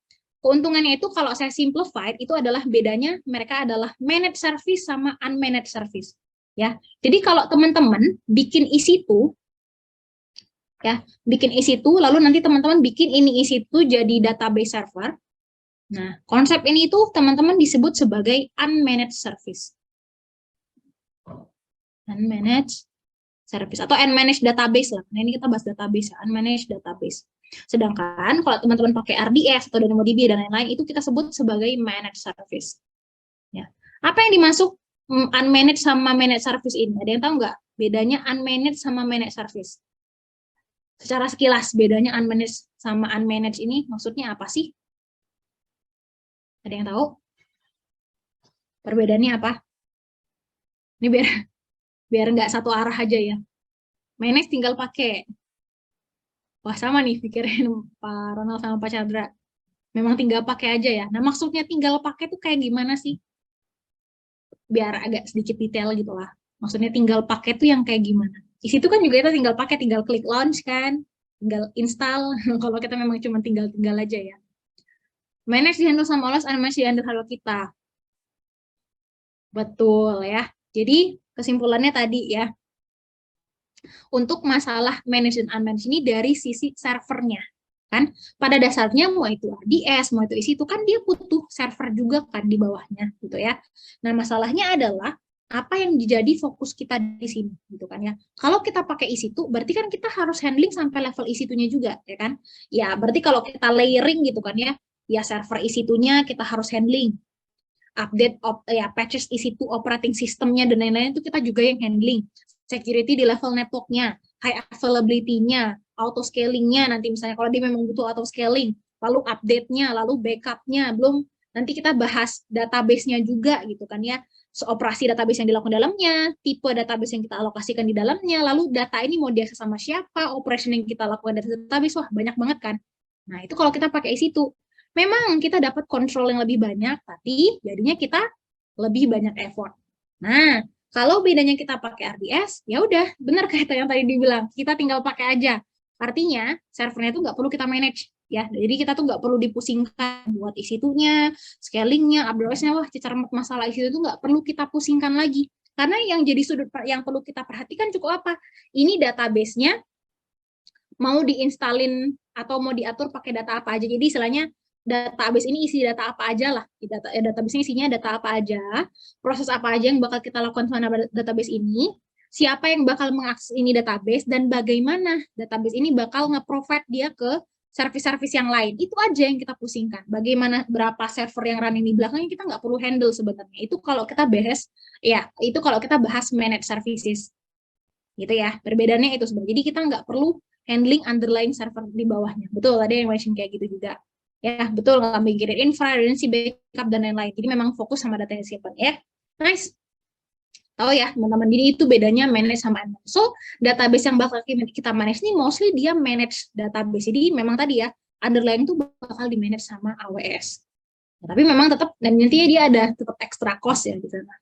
Keuntungannya itu kalau saya simplified itu adalah bedanya mereka adalah managed service sama unmanaged service. Ya. Jadi kalau teman-teman bikin EC2 ya, bikin EC2, lalu nanti teman-teman bikin ini EC2 jadi database server. Nah, konsep ini itu teman-teman disebut sebagai unmanaged service. Unmanaged service atau unmanaged database lah. Nah, ini kita bahas database, unmanaged database. Sedangkan kalau teman-teman pakai RDS atau DynamoDB dan lain-lain, itu kita sebut sebagai managed service. Ya. Apa yang dimasuk unmanaged sama managed service ini? Ada yang tahu nggak bedanya unmanaged sama managed service? Secara sekilas, bedanya unmanaged sama unmanaged ini maksudnya apa sih? Ada yang tahu? Perbedaannya apa? Ini biar nggak satu arah aja ya. Managed tinggal pakai. Wah, sama nih pikirin Pak Ronald sama Pak Chandra. Memang tinggal pakai aja ya. Nah, maksudnya tinggal pakai tuh kayak gimana sih? Biar agak sedikit detail gitu lah. Maksudnya tinggal pakai tuh yang kayak gimana? Di situ kan juga kita tinggal pakai, tinggal klik launch kan, tinggal install. Kalau kita memang cuma tinggal aja ya. Manage dihandle sama OLS, unmanaged dihandle halo kita. Betul ya. Jadi kesimpulannya tadi ya. Untuk masalah manage dan unmanaged ini dari sisi servernya. Kan pada dasarnya mau itu RDS, mau itu isi itu kan dia butuh server juga kan di bawahnya gitu ya. Nah, masalahnya adalah apa yang jadi fokus kita di sini gitu kan ya. Kalau kita pakai EC2 berarti kan kita harus handling sampai level EC2-nya juga ya kan. Ya, berarti kalau kita layering gitu kan ya, ya server EC2-nya kita harus handling. Update patches EC2 operating system-nya dan lain-lain itu kita juga yang handling. Security di level network-nya, high availability-nya, auto scaling-nya nanti misalnya kalau dia memang butuh auto scaling, lalu update-nya, lalu backup-nya, belum nanti kita bahas database-nya juga gitu kan ya. So, operasi database yang dilakukan dalamnya, tipe database yang kita alokasikan di dalamnya, lalu data ini mau diakses sama siapa, operation yang kita lakukan dari database, wah banyak banget kan. Nah, itu kalau kita pakai EC2, memang kita dapat kontrol yang lebih banyak, tapi jadinya kita lebih banyak effort. Nah, kalau bedanya kita pakai RDS, ya udah, benar kayak yang tadi dibilang, kita tinggal pakai aja. Artinya, servernya itu nggak perlu kita manage, ya. Jadi kita tuh nggak perlu dipusingkan buat EC2-nya, scaling-nya, update-nya, wah, cecer masalah EC2 itu nggak perlu kita pusingkan lagi. Karena yang jadi sudut yang perlu kita perhatikan cukup apa? Ini database-nya mau diinstalin atau mau diatur pakai data apa aja. Jadi istilahnya database ini isi data apa aja lah. Database ini isinya data apa aja, proses apa aja yang bakal kita lakukan sama database ini, siapa yang bakal mengakses ini database, dan bagaimana database ini bakal nge-provide dia ke service-service yang lain. Itu aja yang kita pusingkan. Bagaimana berapa server yang running di belakangnya kita nggak perlu handle sebenarnya. Itu kalau kita bahas, ya itu kalau kita bahas managed services. Gitu ya. Perbedaannya itu sebenarnya. Jadi kita nggak perlu handling underlying server di bawahnya. Betul, ada yang mention kayak gitu juga. Ya, betul, nggak mikirin infra, redundancy, backup, dan lain-lain. Jadi memang fokus sama data yang simpan ya. Nice. Tahu ya, teman-teman. Jadi itu bedanya manage sama manage. So, database yang bakal kita manage ini mostly dia manage database. Jadi memang tadi ya, underlying itu bakal di manage sama AWS. Nah, tapi memang tetap, dan nantinya dia ada tetap extra cost ya di sana.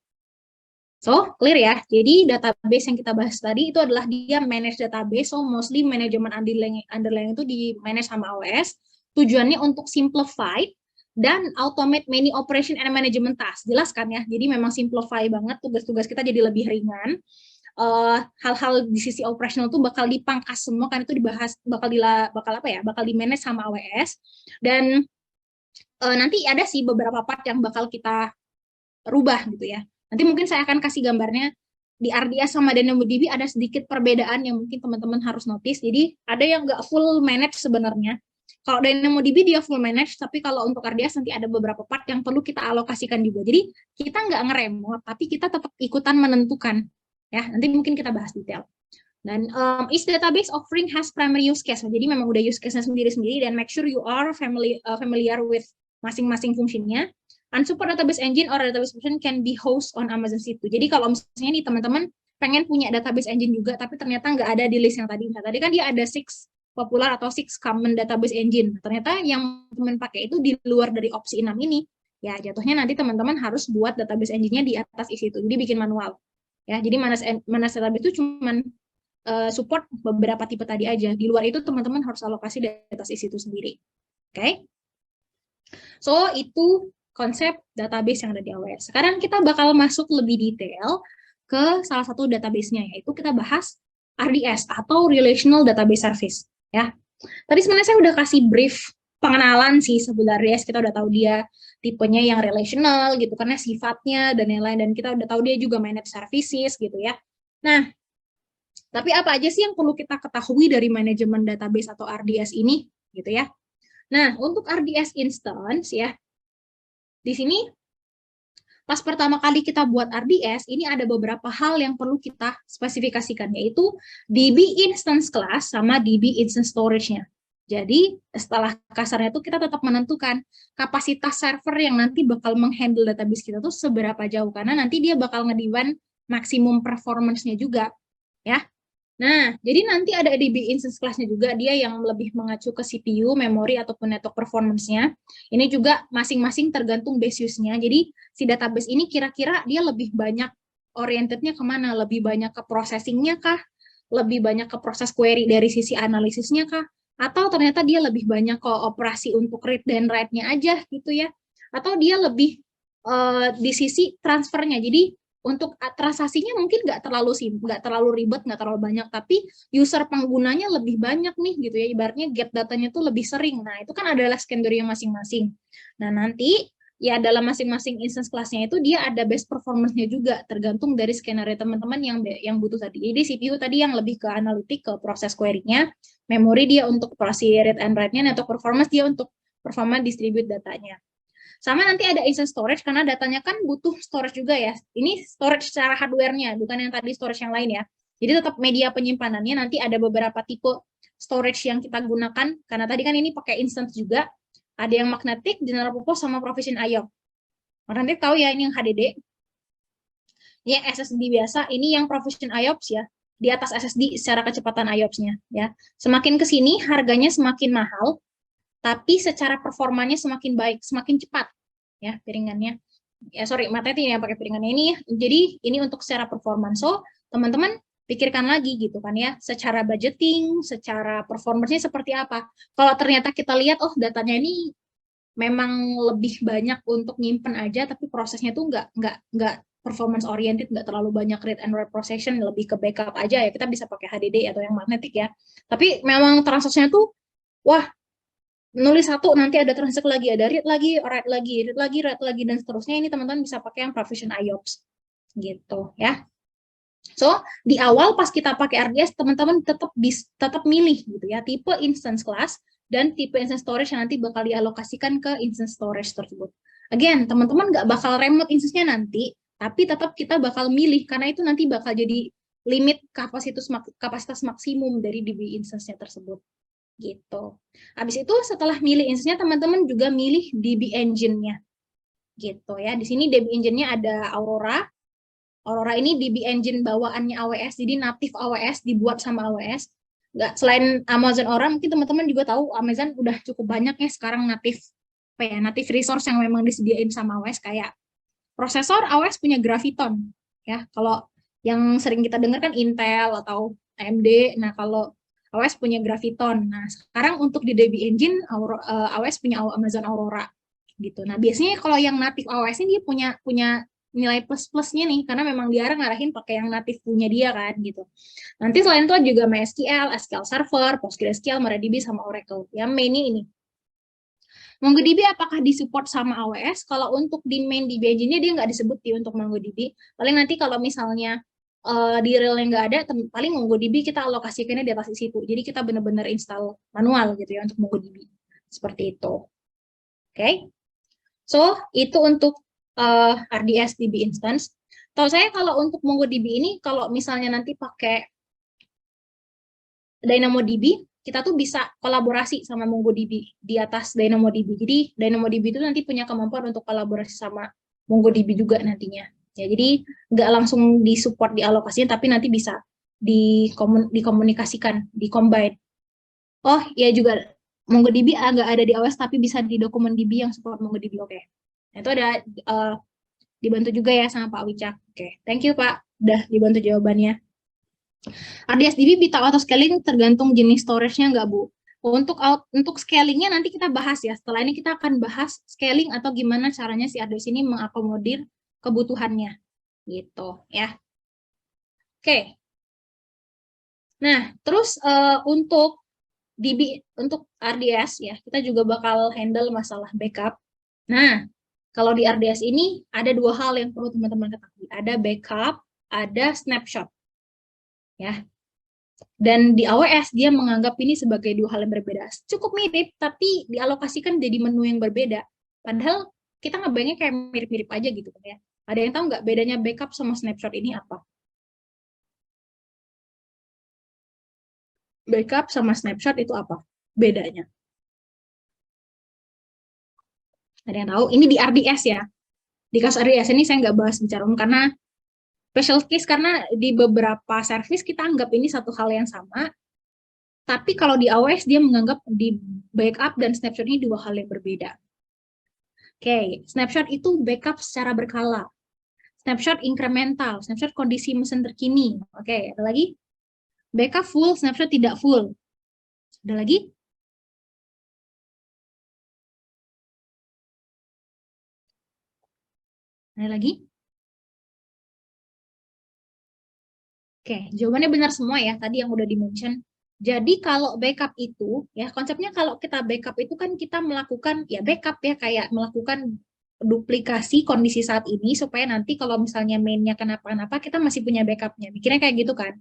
So, clear ya. Jadi, database yang kita bahas tadi itu adalah dia manage database. So, mostly manajemen underlying itu di manage sama AWS. Tujuannya untuk simplify dan automate many operation and management task. Jelas kan ya? Jadi, memang simplify banget. Tugas-tugas kita jadi lebih ringan. Hal-hal di sisi operational itu bakal dipangkas semua, kan itu dibahas, bakal di manage sama AWS. Dan nanti ada sih beberapa part yang bakal kita rubah gitu ya. Nanti mungkin saya akan kasih gambarnya di RDS sama DynamoDB ada sedikit perbedaan yang mungkin teman-teman harus notice. Jadi ada yang nggak full manage sebenarnya. Kalau DynamoDB dia full manage, tapi kalau untuk RDS nanti ada beberapa part yang perlu kita alokasikan juga. Jadi kita nggak ngeremote, tapi kita tetap ikutan menentukan. Ya, nanti mungkin kita bahas detail. Dan each database offering has primary use case. Jadi memang udah use case-nya sendiri-sendiri, dan make sure you are familiar with masing-masing fungsinya. Unsupport database engine or database version can be host on Amazon S3. Jadi kalau misalnya nih teman-teman pengen punya database engine juga, tapi ternyata nggak ada di list yang tadi. Nah, tadi kan dia ada 6 popular atau 6 common database engine. Ternyata yang teman pakai itu di luar dari opsi 6 ini. Ya, jatuhnya nanti teman-teman harus buat database engine-nya di atas isi itu. Jadi bikin manual. Ya, jadi mana database itu cuman support beberapa tipe tadi aja. Di luar itu teman-teman harus alokasi di atas isi itu sendiri. Oke? Okay? So, itu konsep database yang ada di AWS. Sekarang kita bakal masuk lebih detail ke salah satu database-nya, yaitu kita bahas RDS atau Relational Database Service. Ya, tadi sebenarnya saya udah kasih brief pengenalan sih sebenarnya. Kita udah tahu dia tipenya yang relational gitu, karena sifatnya dan lain-lain, dan kita udah tahu dia juga managed services gitu ya. Nah, tapi apa aja sih yang perlu kita ketahui dari manajemen database atau RDS ini gitu ya. Nah, untuk RDS instance ya, di sini pas pertama kali kita buat RDS, ini ada beberapa hal yang perlu kita spesifikasikan, yaitu DB instance class sama DB instance storage-nya. Jadi, setelah kasarnya itu kita tetap menentukan kapasitas server yang nanti bakal menghandle database kita tuh seberapa jauh, karena nanti dia bakal ngedefine maksimum performance-nya juga, ya. Nah, jadi nanti ada DB instance class-nya juga, dia yang lebih mengacu ke CPU, memori, ataupun network performance-nya. Ini juga masing-masing tergantung base use-nya. Jadi, si database ini kira-kira dia lebih banyak oriented-nya kemana? Lebih banyak ke processing-nya kah? Lebih banyak ke proses query dari sisi analisisnya kah? Atau ternyata dia lebih banyak ke operasi untuk read dan write-nya aja gitu ya? Atau dia lebih di sisi transfernya. Jadi, untuk transaksinya mungkin nggak terlalu ribet, nggak terlalu banyak, tapi user penggunanya lebih banyak nih gitu ya, ibaratnya get datanya tuh lebih sering. Nah, itu kan adalah skenario masing-masing. Nah, nanti ya dalam masing-masing instance kelasnya itu dia ada best performance-nya juga, tergantung dari skenario teman-teman yang butuh tadi. Jadi CPU tadi yang lebih ke analitik, ke proses query-nya, memori dia untuk operasi read and write-nya, network performance dia untuk performa distribute datanya. Sama nanti ada instance storage, karena datanya kan butuh storage juga ya. Ini storage secara hardware-nya, bukan yang tadi storage yang lain ya. Jadi tetap media penyimpanannya, nanti ada beberapa tipe storage yang kita gunakan, karena tadi kan ini pakai instance juga. Ada yang magnetic, general purpose, sama provision IO. Nanti tahu ya, ini yang HDD. Ini yang SSD biasa, ini yang provision IOPS ya. Di atas SSD secara kecepatan IOPS-nya ya. Semakin ke sini harganya semakin mahal, tapi secara performanya semakin baik, semakin cepat ya piringannya. Ya sorry, materi yang pakai piringannya ini. Jadi ini untuk secara performance. So teman-teman pikirkan lagi gitu kan ya, secara budgeting, secara performance-nya seperti apa. Kalau ternyata kita lihat, oh datanya ini memang lebih banyak untuk nyimpen aja, tapi prosesnya tuh nggak performance oriented, nggak terlalu banyak read and write processing, lebih ke backup aja ya, kita bisa pakai HDD atau yang magnetik ya. Tapi memang transaksinya tuh, wah, nulis satu, nanti ada transaksi lagi, ada read lagi, write lagi, read lagi, write lagi, dan seterusnya. Ini teman-teman bisa pakai yang Provision IOPS gitu ya. So, di awal pas kita pakai RDS, teman-teman tetap milih gitu ya, tipe instance class dan tipe instance storage yang nanti bakal dialokasikan ke instance storage tersebut. Again, teman-teman nggak bakal remote instance-nya nanti, tapi tetap kita bakal milih, karena itu nanti bakal jadi limit kapasitas maksimum dari DB instance-nya tersebut. Gitu. Habis itu setelah milih instance-nya, teman-teman juga milih DB engine-nya. Gitu ya. Di sini DB engine-nya ada Aurora. Aurora ini DB engine bawaannya AWS, jadi native AWS, dibuat sama AWS. Nggak, selain Amazon Aurora, mungkin teman-teman juga tahu Amazon udah cukup banyak ya sekarang native resource yang memang disediain sama AWS, kayak prosesor AWS punya Graviton ya. Kalau yang sering kita dengar kan Intel atau AMD. Nah, kalau AWS punya Graviton. Nah, sekarang untuk di DB engine AWS punya Amazon Aurora gitu. Nah, biasanya kalau yang native AWS ini dia punya nilai plus-plusnya nih, karena memang dia ngarahin pakai yang native punya dia kan gitu. Nanti selain itu juga MySQL, SQL Server, PostgreSQL, MariaDB, sama Oracle. Yang mainnya ini. MongoDB apakah disupport sama AWS? Kalau untuk di main DB engine-nya dia nggak disebut di untuk MongoDB. Paling nanti kalau misalnya di rel yang nggak ada, paling MongoDB kita alokasikannya di atas situ. Jadi kita benar-benar install manual gitu ya untuk MongoDB. Seperti itu. Oke. So, itu untuk RDS DB instance. Tahu saya kalau untuk MongoDB ini, kalau misalnya nanti pakai DynamoDB, kita tuh bisa kolaborasi sama MongoDB di atas DynamoDB. Jadi DynamoDB itu nanti punya kemampuan untuk kolaborasi sama MongoDB juga nantinya. Ya, jadi nggak langsung disupport di alokasinya, tapi nanti bisa dikomunikasikan, di-combine. Oh, ya juga MongoDB nggak ada di AWS, tapi bisa di dokumen DB yang support MongoDB. Oke. Nah, itu ada dibantu juga ya sama Pak Wicak. Oke, thank you Pak, udah dibantu jawabannya. RDS-DB bisa auto scaling tergantung jenis storage-nya nggak Bu? Untuk scalingnya nanti kita bahas ya. Setelah ini kita akan bahas scaling atau gimana caranya si RDS ini mengakomodir kebutuhannya. Gitu ya. Oke. Nah, terus untuk RDS ya, kita juga bakal handle masalah backup. Nah, kalau di RDS ini ada dua hal yang perlu teman-teman ketahui. Ada backup, ada snapshot. Ya. Dan di AWS dia menganggap ini sebagai dua hal yang berbeda. Cukup mirip, tapi dialokasikan jadi menu yang berbeda. Padahal kita ngebayangnya kayak mirip-mirip aja gitu kan ya. Ada yang tahu nggak bedanya backup sama snapshot ini apa? Backup sama snapshot itu apa bedanya? Ada yang tahu? Ini di RDS ya. Di kasus RDS ini saya nggak bahas bicara umum karena special case, karena di beberapa service kita anggap ini satu hal yang sama. Tapi kalau di AWS dia menganggap di backup dan snapshot ini dua hal yang berbeda. Oke, snapshot itu backup secara berkala. Snapshot incremental, snapshot kondisi mesin terkini. Oke, ada lagi? Backup full, snapshot tidak full. Ada lagi? Ada lagi? Oke, jawabannya benar semua ya, tadi yang udah di-mention. Jadi kalau backup itu, ya konsepnya kalau kita backup itu kan kita melakukan, ya backup ya, kayak melakukan duplikasi kondisi saat ini, supaya nanti kalau misalnya mainnya kenapa-napa, kita masih punya backupnya. Mikirnya kayak gitu kan.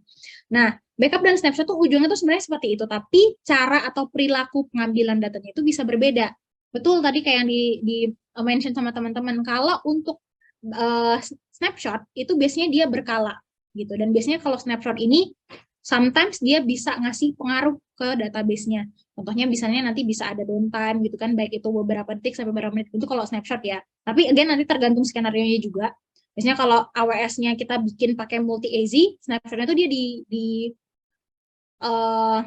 Nah, backup dan snapshot tuh ujungnya tuh sebenarnya seperti itu, tapi cara atau perilaku pengambilan datanya itu bisa berbeda. Betul tadi kayak yang di mention sama teman-teman, kalau untuk snapshot itu biasanya dia berkala gitu, dan biasanya kalau snapshot ini sometimes dia bisa ngasih pengaruh ke database-nya. Contohnya misalnya nanti bisa ada downtime gitu kan, baik itu beberapa detik sampai beberapa menit, itu kalau snapshot ya. Tapi again nanti tergantung skenario-nya juga. Biasanya kalau AWS-nya kita bikin pakai multi-AZ, snapshot-nya itu dia uh,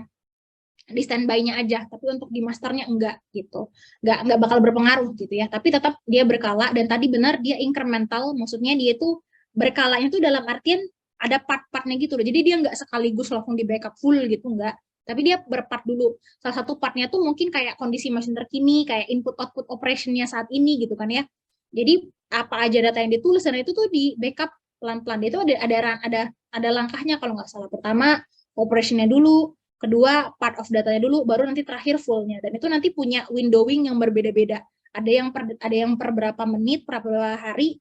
di standby-nya aja, tapi untuk di masternya enggak gitu, enggak bakal berpengaruh gitu ya. Tapi tetap dia berkala, dan tadi benar dia incremental, maksudnya dia itu berkalanya itu dalam artian ada part-partnya gitu loh. Jadi dia nggak sekaligus langsung di backup full gitu, enggak. Tapi dia berpart dulu. Salah satu partnya tuh mungkin kayak kondisi mesin terkini, kayak input output operationnya saat ini gitu kan ya. Jadi apa aja data yang ditulis, dan itu tuh di backup pelan-pelan. Itu ada langkahnya kalau nggak salah. Pertama, operationnya dulu, kedua, part of datanya dulu, baru nanti terakhir fullnya. Dan itu nanti punya windowing yang berbeda-beda. Ada yang per berapa menit, per berapa hari,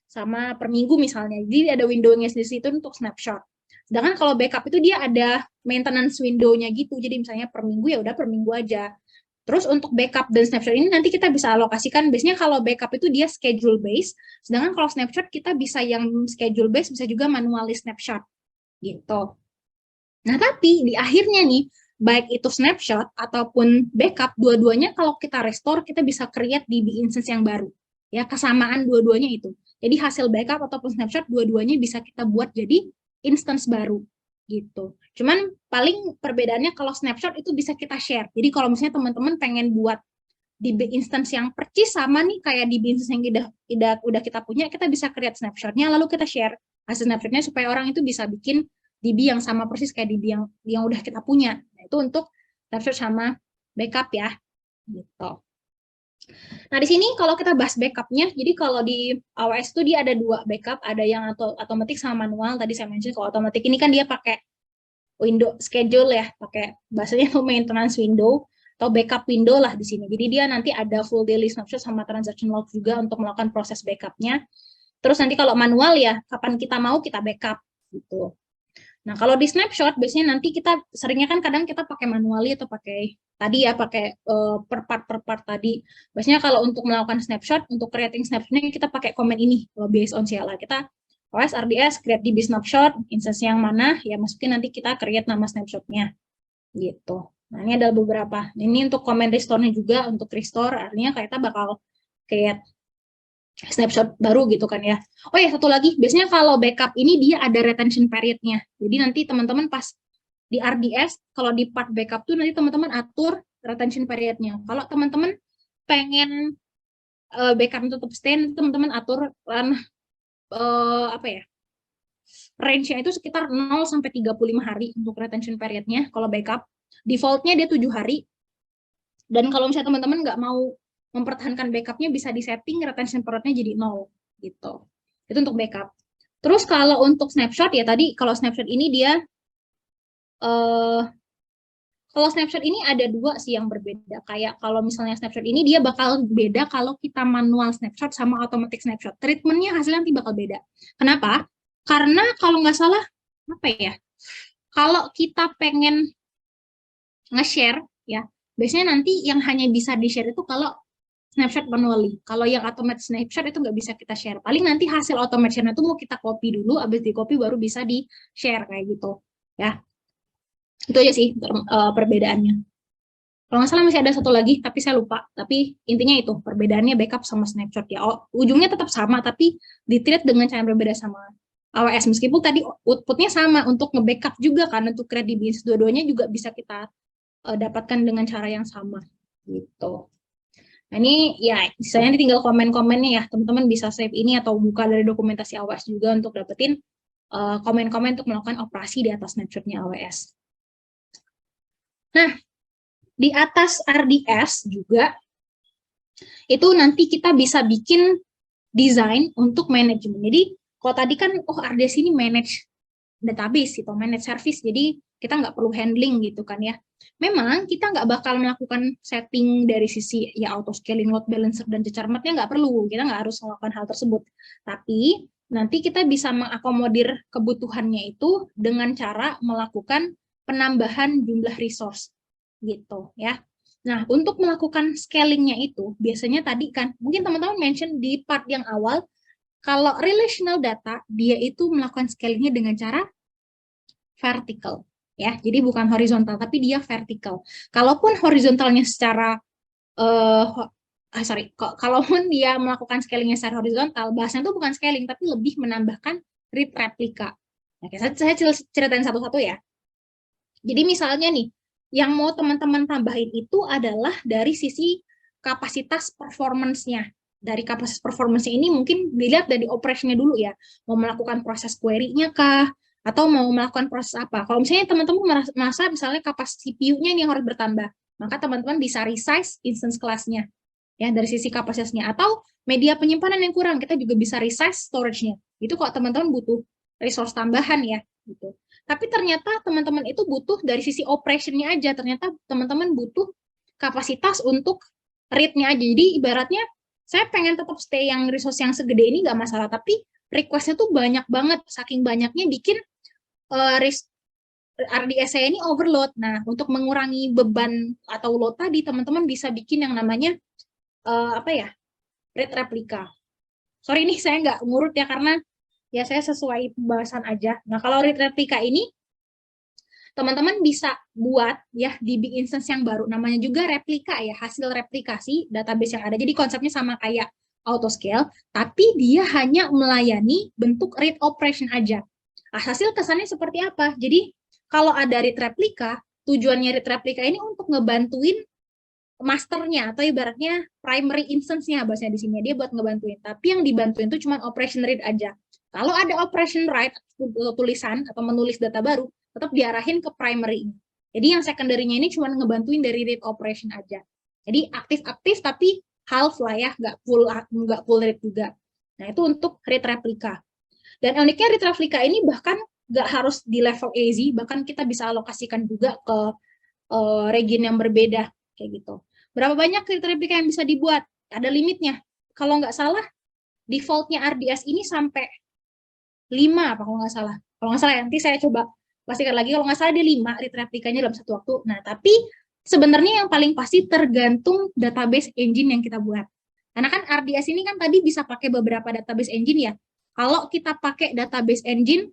sama per minggu misalnya. Jadi ada windowingnya di situ untuk snapshot. Sedangkan kalau backup itu dia ada maintenance window-nya gitu. Jadi misalnya per minggu ya udah per minggu aja. Terus untuk backup dan snapshot ini nanti kita bisa alokasikan. Biasanya kalau backup itu dia schedule based, sedangkan kalau snapshot kita bisa yang schedule based, bisa juga manually snapshot gitu. Nah, tapi di akhirnya nih, baik itu snapshot ataupun backup, dua-duanya kalau kita restore, kita bisa create DB instance yang baru. Ya, kesamaan dua-duanya itu. Jadi hasil backup ataupun snapshot, dua-duanya bisa kita buat jadi instance baru gitu. Cuman paling perbedaannya kalau snapshot itu bisa kita share. Jadi kalau misalnya teman-teman pengen buat DB instance yang percis sama nih kayak DB instance yang udah kita punya, kita bisa create snapshotnya, lalu kita share hasil snapshotnya supaya orang itu bisa bikin DB yang sama persis kayak DB yang udah kita punya. Nah, itu untuk snapshot sama backup ya. Gitu. Nah, di sini kalau kita bahas backupnya, jadi kalau di AWS itu dia ada dua backup, ada yang otomatis sama manual. Tadi saya mention kalau otomatis ini kan dia pakai window schedule ya, pakai bahasanya itu maintenance window atau backup window lah di sini. Jadi dia nanti ada full daily snapshot sama transaction log juga untuk melakukan proses backupnya. Terus nanti kalau manual ya, kapan kita mau kita backup gitu. Nah, kalau di snapshot biasanya nanti kita seringnya kan kadang kita pakai manually atau pakai tadi ya pakai per part tadi. Biasanya kalau untuk melakukan snapshot, untuk creating snapshotnya kita pakai command ini. Kalau based on CLI kita OS RDS create DB snapshot, instance yang mana ya masukin nanti kita create nama snapshotnya gitu. Nah, ini ada beberapa. Ini untuk command restore-nya juga, untuk restore artinya kita bakal create snapshot baru gitu kan ya. Oh ya, satu lagi, biasanya kalau backup ini dia ada retention period-nya. Jadi nanti teman-teman pas di RDS, kalau di part backup tuh nanti teman-teman atur retention period-nya. Kalau teman-teman pengen backup tetap stay, teman-teman atur apa ya, range-nya itu sekitar 0 sampai 35 hari untuk retention period-nya. Kalau backup, default-nya dia 7 hari. Dan kalau misalnya teman-teman nggak mau mempertahankan backup-nya, bisa disetting retention period-nya jadi 0 gitu. Itu untuk backup. Terus kalau untuk snapshot ya tadi, kalau snapshot ini dia kalau snapshot ini ada dua sih yang berbeda. Kayak kalau misalnya snapshot ini dia bakal beda kalau kita manual snapshot sama automatic snapshot. Treatmentnya hasilnya nanti bakal beda. Kenapa? Karena kalau nggak salah, apa ya, kalau kita pengen nge-share, ya, biasanya nanti yang hanya bisa di-share itu kalau snapshot manually. Kalau yang automatic snapshot itu nggak bisa kita share. Paling nanti hasil automation itu mau kita copy dulu, habis di copy baru bisa di-share kayak gitu. Ya, itu aja sih perbedaannya. Kalau nggak salah masih ada satu lagi, tapi saya lupa. Tapi intinya itu, perbedaannya backup sama snapshot ya. Ujungnya tetap sama, tapi di-treat dengan cara berbeda sama AWS. Meskipun tadi outputnya sama untuk nge-backup juga kan, untuk create DB dua-duanya juga bisa kita dapatkan dengan cara yang sama. Gitu. Nah, ini ya, misalnya tinggal komen-komennya ya, teman-teman bisa save ini atau buka dari dokumentasi AWS juga untuk dapetin komen-komen untuk melakukan operasi di atas snapshotnya AWS. Nah, di atas RDS juga, itu nanti kita bisa bikin desain untuk manajemen. Jadi, kalau tadi kan, RDS ini manage database gitu, manage service, jadi kita nggak perlu handling gitu kan ya. Memang kita nggak bakal melakukan setting dari sisi ya auto scaling, load balancer, dan cecarmatnya nggak perlu, kita nggak harus melakukan hal tersebut. Tapi nanti kita bisa mengakomodir kebutuhannya itu dengan cara melakukan penambahan jumlah resource gitu ya. Nah, untuk melakukan scalingnya itu biasanya tadi kan mungkin teman-teman mention di part yang awal, kalau relational data dia itu melakukan scalingnya dengan cara vertical. Ya, jadi bukan horizontal, tapi dia vertikal. Kalaupun horizontalnya secara, kalaupun dia melakukan scalingnya secara horizontal, bahasanya itu bukan scaling, tapi lebih menambahkan read replika. Nah, saya ceritain satu-satu ya. Jadi misalnya nih, yang mau teman-teman tambahin itu adalah dari sisi kapasitas performance-nya. Dari kapasitas performance ini mungkin dilihat dari operasinya dulu ya. Mau melakukan proses query-nya kah? Atau mau melakukan proses apa. Kalau misalnya teman-teman merasa misalnya kapasitas CPU-nya ini yang harus bertambah, maka teman-teman bisa resize instance kelasnya. ya dari sisi kapasitasnya, atau media penyimpanan yang kurang, kita juga bisa resize storage-nya. Itu kalau teman-teman butuh resource tambahan ya, gitu. Tapi ternyata teman-teman itu butuh dari sisi operation-nya aja, ternyata teman-teman butuh kapasitas untuk read-nya aja. Jadi ibaratnya saya pengen tetap stay yang resource yang segede ini nggak masalah, tapi request-nya tuh banyak banget, saking banyaknya bikin RDS saya ini overload. Nah, untuk mengurangi beban atau load tadi, teman-teman bisa bikin yang namanya apa ya, read replika. Sorry nih saya nggak ngurut ya, karena ya saya sesuai pembahasan aja. Nah, kalau read replika ini teman-teman bisa buat ya di big instance yang baru, namanya juga replika ya, hasil replikasi database yang ada. Jadi konsepnya sama kayak autoscale, tapi dia hanya melayani bentuk read operation aja. Hasil kesannya seperti apa? Jadi kalau ada read replika, tujuannya read replika ini untuk ngebantuin masternya atau ibaratnya primary instance-nya, bahasanya di sini dia buat ngebantuin. Tapi yang dibantuin itu cuma operation read aja. Kalau ada operation write, tulisan atau menulis data baru, tetap diarahin ke primary. Jadi yang secondary-nya ini cuma ngebantuin dari read operation aja. Jadi aktif-aktif tapi half lah ya, nggak full read juga. Nah itu untuk read replika. Dan uniknya read replika ini bahkan nggak harus di level AZ, bahkan kita bisa alokasikan juga ke region yang berbeda kayak gitu. Berapa banyak read replika yang bisa dibuat? Ada limitnya. Kalau nggak salah, defaultnya RDS ini sampai 5 apa kalau nggak salah. Kalau nggak salah ya, nanti saya coba pastikan lagi. Kalau nggak salah dia 5 read replikanya dalam satu waktu. Nah, tapi sebenarnya yang paling pasti tergantung database engine yang kita buat. Karena kan RDS ini kan tadi bisa pakai beberapa database engine ya. Kalau kita pakai database engine,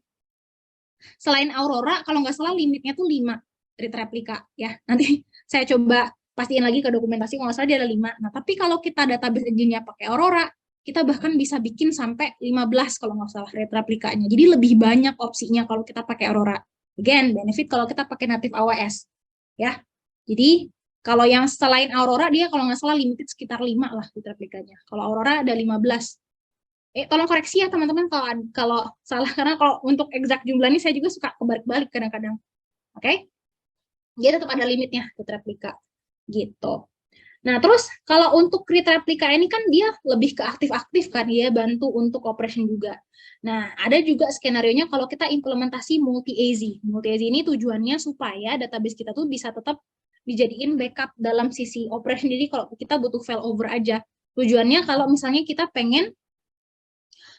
selain Aurora, kalau nggak salah limitnya tuh 5 read replika ya. Nanti saya coba pastiin lagi ke dokumentasi, kalau nggak salah dia ada 5. Nah, tapi kalau kita database engine-nya pakai Aurora, kita bahkan bisa bikin sampai 15 kalau nggak salah read replikanya. Jadi lebih banyak opsinya kalau kita pakai Aurora. Again, benefit kalau kita pakai native AWS. Ya. Jadi, kalau yang selain Aurora, dia kalau nggak salah limited sekitar 5 lah read replikanya. Kalau Aurora ada 15. Tolong koreksi ya teman-teman kalau salah, karena kalau untuk exact jumlah ini saya juga suka kebalik-balik kadang-kadang. Oke? Dia tetap ada limitnya read replika. Gitu. Nah, terus kalau untuk read replika ini kan dia lebih ke aktif-aktif kan, dia bantu untuk operation juga. Nah, ada juga skenario-nya kalau kita implementasi multi-AZ. Multi-AZ ini tujuannya supaya database kita tuh bisa tetap dijadiin backup dalam sisi operation. Jadi kalau kita butuh failover aja. Tujuannya kalau misalnya kita pengen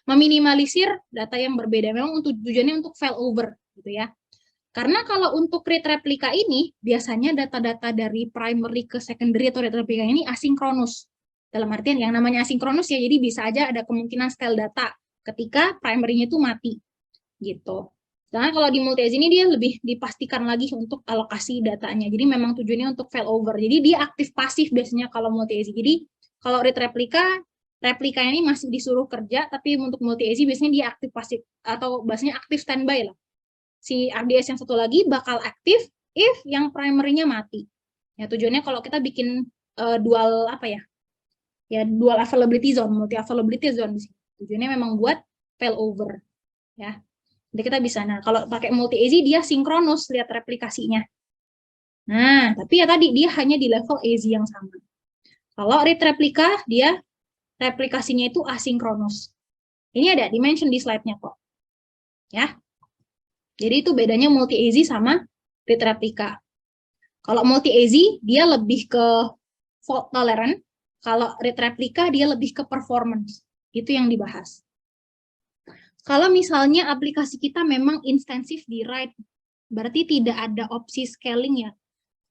meminimalisir data yang berbeda, memang untuk tujuannya untuk failover gitu ya. Karena kalau untuk read replika ini, biasanya data-data dari primary ke secondary atau read replika ini asinkronus. Dalam artian yang namanya asinkronus ya, jadi bisa aja ada kemungkinan stale data ketika primary-nya itu mati. Gitu. Karena kalau di multi-AZ ini dia lebih dipastikan lagi untuk alokasi datanya. Jadi memang tujuannya untuk failover. Jadi dia aktif pasif biasanya kalau multi-AZ. Jadi kalau read replika, replikanya ini masih disuruh kerja, tapi untuk multi-AZ biasanya dia aktif pasif atau bahasanya aktif standby lah. Si RDS yang satu lagi bakal aktif if yang primary-nya mati. Ya tujuannya kalau kita bikin dual apa ya? Ya dual availability zone, multi availability zone di sini. Tujuannya memang buat failover. Ya. Jadi kita bisa, nah kalau pakai multi-AZ dia sinkronus lihat replikasinya. Nah, tapi ya tadi dia hanya di level AZ yang sama. Kalau read replika dia replikasinya itu asinkronus. Ini ada dimension di slide-nya kok. Ya. Jadi itu bedanya multi-AZ sama read replika. Kalau multi-AZ dia lebih ke fault tolerant, kalau read replika dia lebih ke performance. Itu yang dibahas. Kalau misalnya aplikasi kita memang intensif di write, berarti tidak ada opsi scaling ya.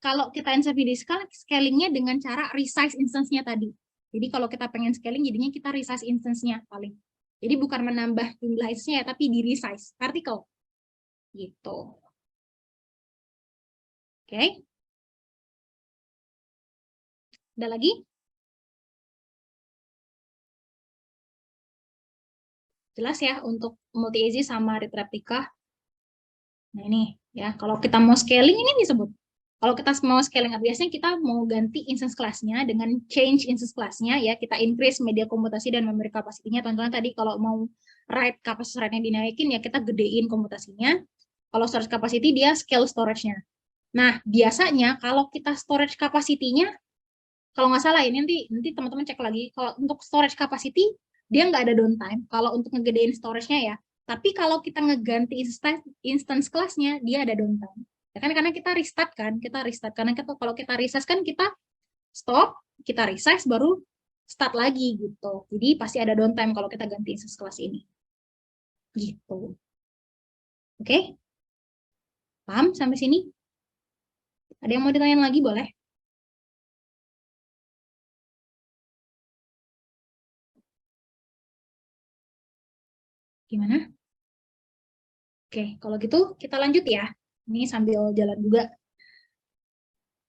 Kalau kita intensif di scalingnya dengan cara resize instance-nya tadi. Jadi kalau kita pengen scaling, jadinya kita resize instance-nya paling. Jadi bukan menambah jumlah instance-nya ya, tapi di resize, vertical. Gitu. Oke. Ada lagi? Jelas ya untuk multi-AZ sama read replika. Nah ini ya, kalau kita mau scaling ini disebut. Kalau kita mau scaling biasanya kita mau ganti instance class-nya dengan change instance class-nya ya, kita increase media komputasi dan memory capacity-nya. Teman-teman tadi kalau mau write kapasitas write-nya dinaikin ya kita gedein komputasinya. Kalau storage capacity dia scale storage-nya. Nah, biasanya kalau kita storage capacity-nya kalau nggak salah ini nanti teman-teman cek lagi. Kalau untuk storage capacity dia nggak ada downtime. Kalau untuk ngegedein storage-nya ya. Tapi kalau kita ngeganti instance kelasnya dia ada downtime. Ya kan karena kita restart kan, karena kalau kita resize kan kita stop, kita resize baru start lagi gitu. Jadi pasti ada downtime kalau kita ganti instance kelas ini. Gitu. Oke? Paham sampai sini? Ada yang mau ditanyain lagi boleh? Gimana? Oke, kalau gitu kita lanjut ya. Ini sambil jalan juga.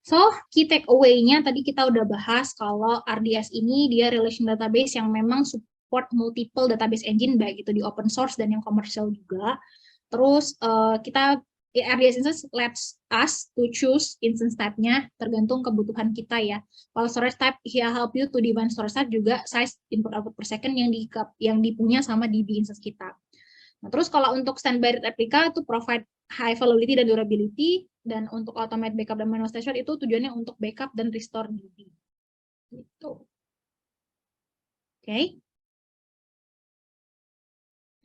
So, key takeaway-nya tadi kita udah bahas kalau RDS ini dia relation database yang memang support multiple database engine, baik itu di open source dan yang commercial juga. Terus kita RDS instance lets us to choose instance type-nya tergantung kebutuhan kita ya. Kalau storage type here help you to define storage type juga size input output per second yang dipunya sama DB instance kita. Nah, terus kalau untuk standby replika itu provide high availability dan durability, dan untuk automate backup dan manual station itu tujuannya untuk backup dan restore DB. Gitu. Oke.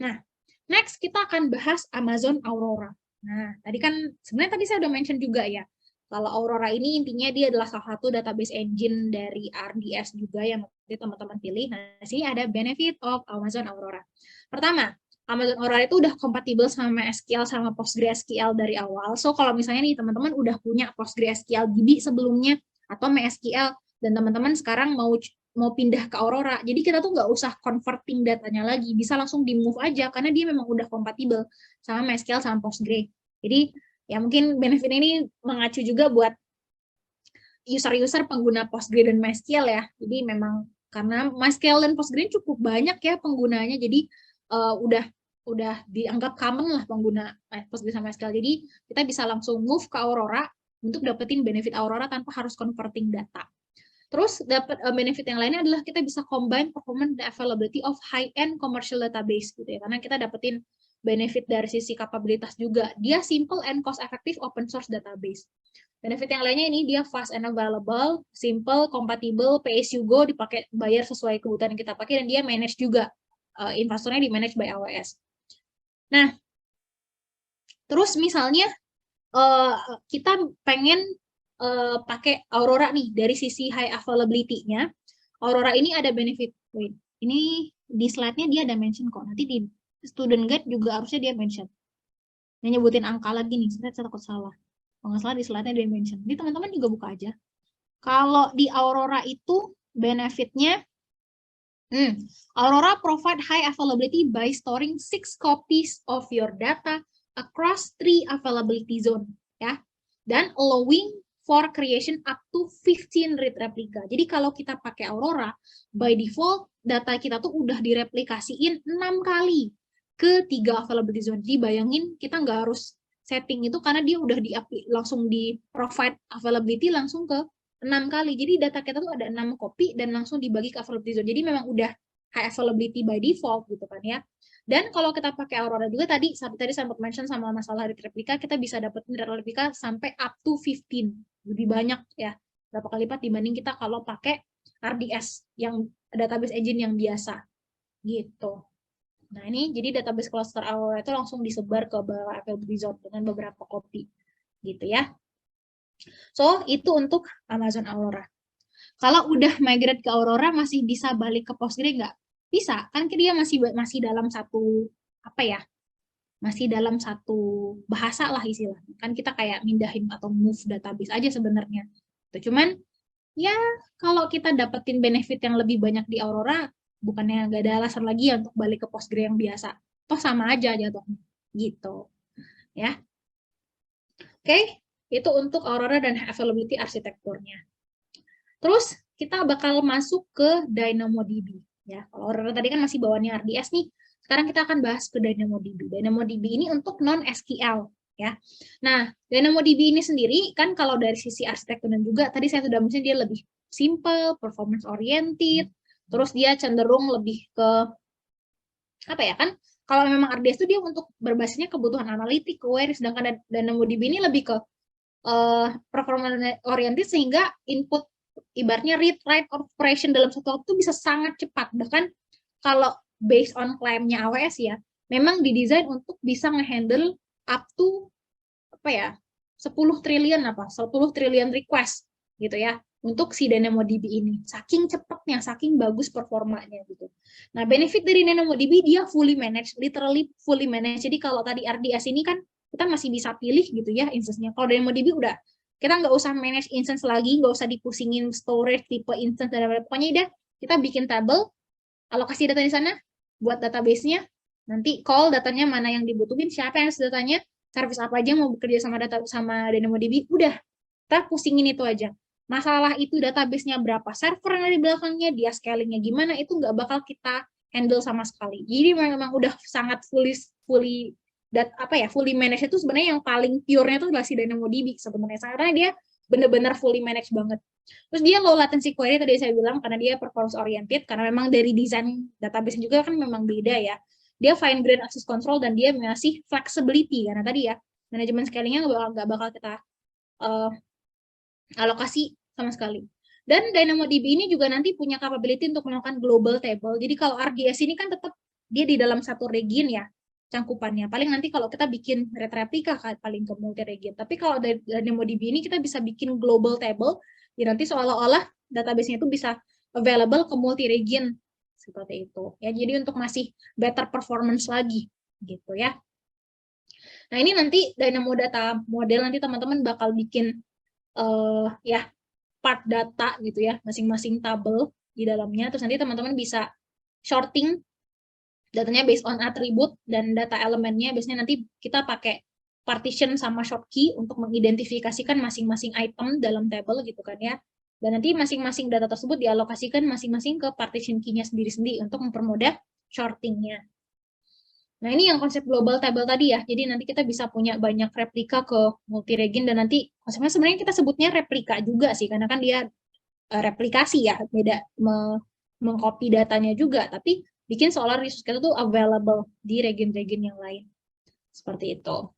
Nah, next kita akan bahas Amazon Aurora. Nah, sebenarnya tadi saya udah mention juga ya, kalau Aurora ini intinya dia adalah salah satu database engine dari RDS juga yang nanti teman-teman pilih. Nah, di sini ada benefit of Amazon Aurora. Pertama, Amazon Aurora itu udah kompatibel sama SQL sama PostgreSQL dari awal. So, kalau misalnya nih teman-teman udah punya PostgreSQL DB sebelumnya atau MySQL dan teman-teman sekarang mau pindah ke Aurora, jadi kita tuh nggak usah converting datanya lagi, bisa langsung di move aja karena dia memang udah kompatibel sama MySQL sama Postgre. Jadi ya mungkin benefit ini mengacu juga buat user-user pengguna Postgre dan MySQL ya. Jadi memang karena MySQL dan Postgre cukup banyak ya penggunanya, jadi udah dianggap common lah pengguna Postgre sama MySQL. Jadi kita bisa langsung move ke Aurora untuk dapetin benefit Aurora tanpa harus converting data. Terus dapat benefit yang lainnya adalah kita bisa combine performance dan availability of high-end commercial database gitu ya. Karena kita dapetin benefit dari sisi kapabilitas juga. Dia simple and cost-effective open source database. Benefit yang lainnya ini dia fast and available, simple, compatible, pay as you go, dipakai bayar sesuai kebutuhan yang kita pakai, dan dia manage juga. Infrastrukturnya di manage by AWS. Nah, terus misalnya kita pengen pakai Aurora nih dari sisi high availability-nya. Aurora ini ada benefit. Wait, ini di slide-nya dia ada mention kok. Nanti di student guide juga harusnya dia mention. Dia nyebutin angka lagi nih, saya takut salah. Kalau nggak salah di slide-nya dia mention. Ini teman-teman juga buka aja. Kalau di Aurora itu benefit-nya Aurora provide high availability by storing 6 copies of your data across 3 availability zone, ya. Dan allowing for creation up to 15 read replika. Jadi kalau kita pakai Aurora, by default data kita tuh udah direplikasiin 6 kali ke 3 availability zone. Jadi bayangin kita nggak harus setting itu karena dia udah langsung di provide availability langsung ke 6 kali. Jadi data kita tuh ada 6 copy dan langsung dibagi ke availability zone. Jadi memang udah high availability by default gitu kan ya. Dan kalau kita pakai Aurora juga tadi sempat mention sama masalah read replika, kita bisa dapetin read replika sampai up to 15. Lebih banyak ya. Berapa kali lipat dibanding kita kalau pakai RDS yang database engine yang biasa. Gitu. Nah, ini jadi database cluster Aurora itu langsung disebar ke bawah availability zone dengan beberapa copy. Gitu ya. So, itu untuk Amazon Aurora. Kalau udah migrate ke Aurora, masih bisa balik ke Postgre nggak? Bisa, kan dia masih dalam satu, apa ya, masih dalam satu bahasa lah istilahnya. Kan kita kayak mindahin atau move database aja sebenarnya. Cuman, ya kalau kita dapetin benefit yang lebih banyak di Aurora, bukannya nggak ada alasan lagi ya untuk balik ke Postgre yang biasa. Toh sama aja jatuhnya. Gitu. Ya. Oke. Itu untuk Aurora dan availability arsitekturnya. Terus kita bakal masuk ke DynamoDB. Ya, kalau Aurora tadi kan masih bawaannya RDS nih. Sekarang kita akan bahas ke DynamoDB. DynamoDB ini untuk non-SQL. Ya. Nah, DynamoDB ini sendiri kan kalau dari sisi arsitektur dan juga tadi saya sudah mention dia lebih simple, performance oriented, terus dia cenderung lebih ke apa ya kan? Kalau memang RDS itu dia untuk berbasisnya kebutuhan analitik, query, sedangkan DynamoDB ini lebih ke performance oriented sehingga input ibaratnya read write operation dalam satu waktu bisa sangat cepat. Bahkan kalau based on claim-nya AWS ya, memang didesain untuk bisa ngehandle up to apa ya, 10 triliun request gitu ya untuk si DynamoDB ini. Saking cepatnya, saking bagus performanya gitu. Nah, benefit dari DynamoDB dia fully managed, literally fully managed. Jadi kalau tadi RDS ini kan kita masih bisa pilih gitu ya instance-nya. Kalau DynamoDB udah kita nggak usah manage instance lagi, nggak usah dipusingin storage, tipe instance, dan lain-lain. Pokoknya udah kita bikin table, alokasi data di sana, buat database-nya, nanti call datanya mana yang dibutuhin, siapa yang harus datanya, service apa aja mau bekerja sama data sama DynamoDB, udah kita pusingin itu aja. Masalah itu database-nya berapa server yang ada di belakangnya, dia scaling-nya gimana, itu nggak bakal kita handle sama sekali. Jadi memang udah sangat fully managed itu sebenarnya yang paling pure-nya itu adalah si DynamoDB sebenarnya. Karena dia benar-benar fully managed banget. Terus dia low latency query tadi saya bilang karena dia performance oriented, karena memang dari desain database juga kan memang beda ya. Dia fine grained access control dan dia masih flexibility karena tadi ya manajemen scalingnya nggak bakal kita alokasi sama sekali. Dan DynamoDB ini juga nanti punya capability untuk melakukan global table. Jadi kalau RDS ini kan tetap dia di dalam satu region ya cangkupannya. Paling nanti kalau kita bikin replika paling ke multi region. Tapi kalau DynamoDB ini kita bisa bikin global table. Jadi nanti seolah-olah database-nya itu bisa available ke multi region seperti itu. Ya, jadi untuk masih better performance lagi gitu ya. Nah, ini nanti Dynamo Data Model nanti teman-teman bakal bikin ya part data gitu ya, masing-masing tabel di dalamnya. Terus nanti teman-teman bisa sorting datanya based on attribute dan data elemennya. Biasanya nanti kita pakai partition sama shortkey untuk mengidentifikasikan masing-masing item dalam table gitu kan ya. Dan nanti masing-masing data tersebut dialokasikan masing-masing ke partition key-nya sendiri-sendiri untuk mempermudah sortingnya. Nah, ini yang konsep global table tadi ya. Jadi nanti kita bisa punya banyak replika ke multi-region dan nanti konsepnya sebenarnya kita sebutnya replika juga sih, karena kan dia replikasi ya, beda mengcopy datanya juga, tapi bikin seolah resource kita tuh available di region-region yang lain. Seperti itu.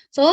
So,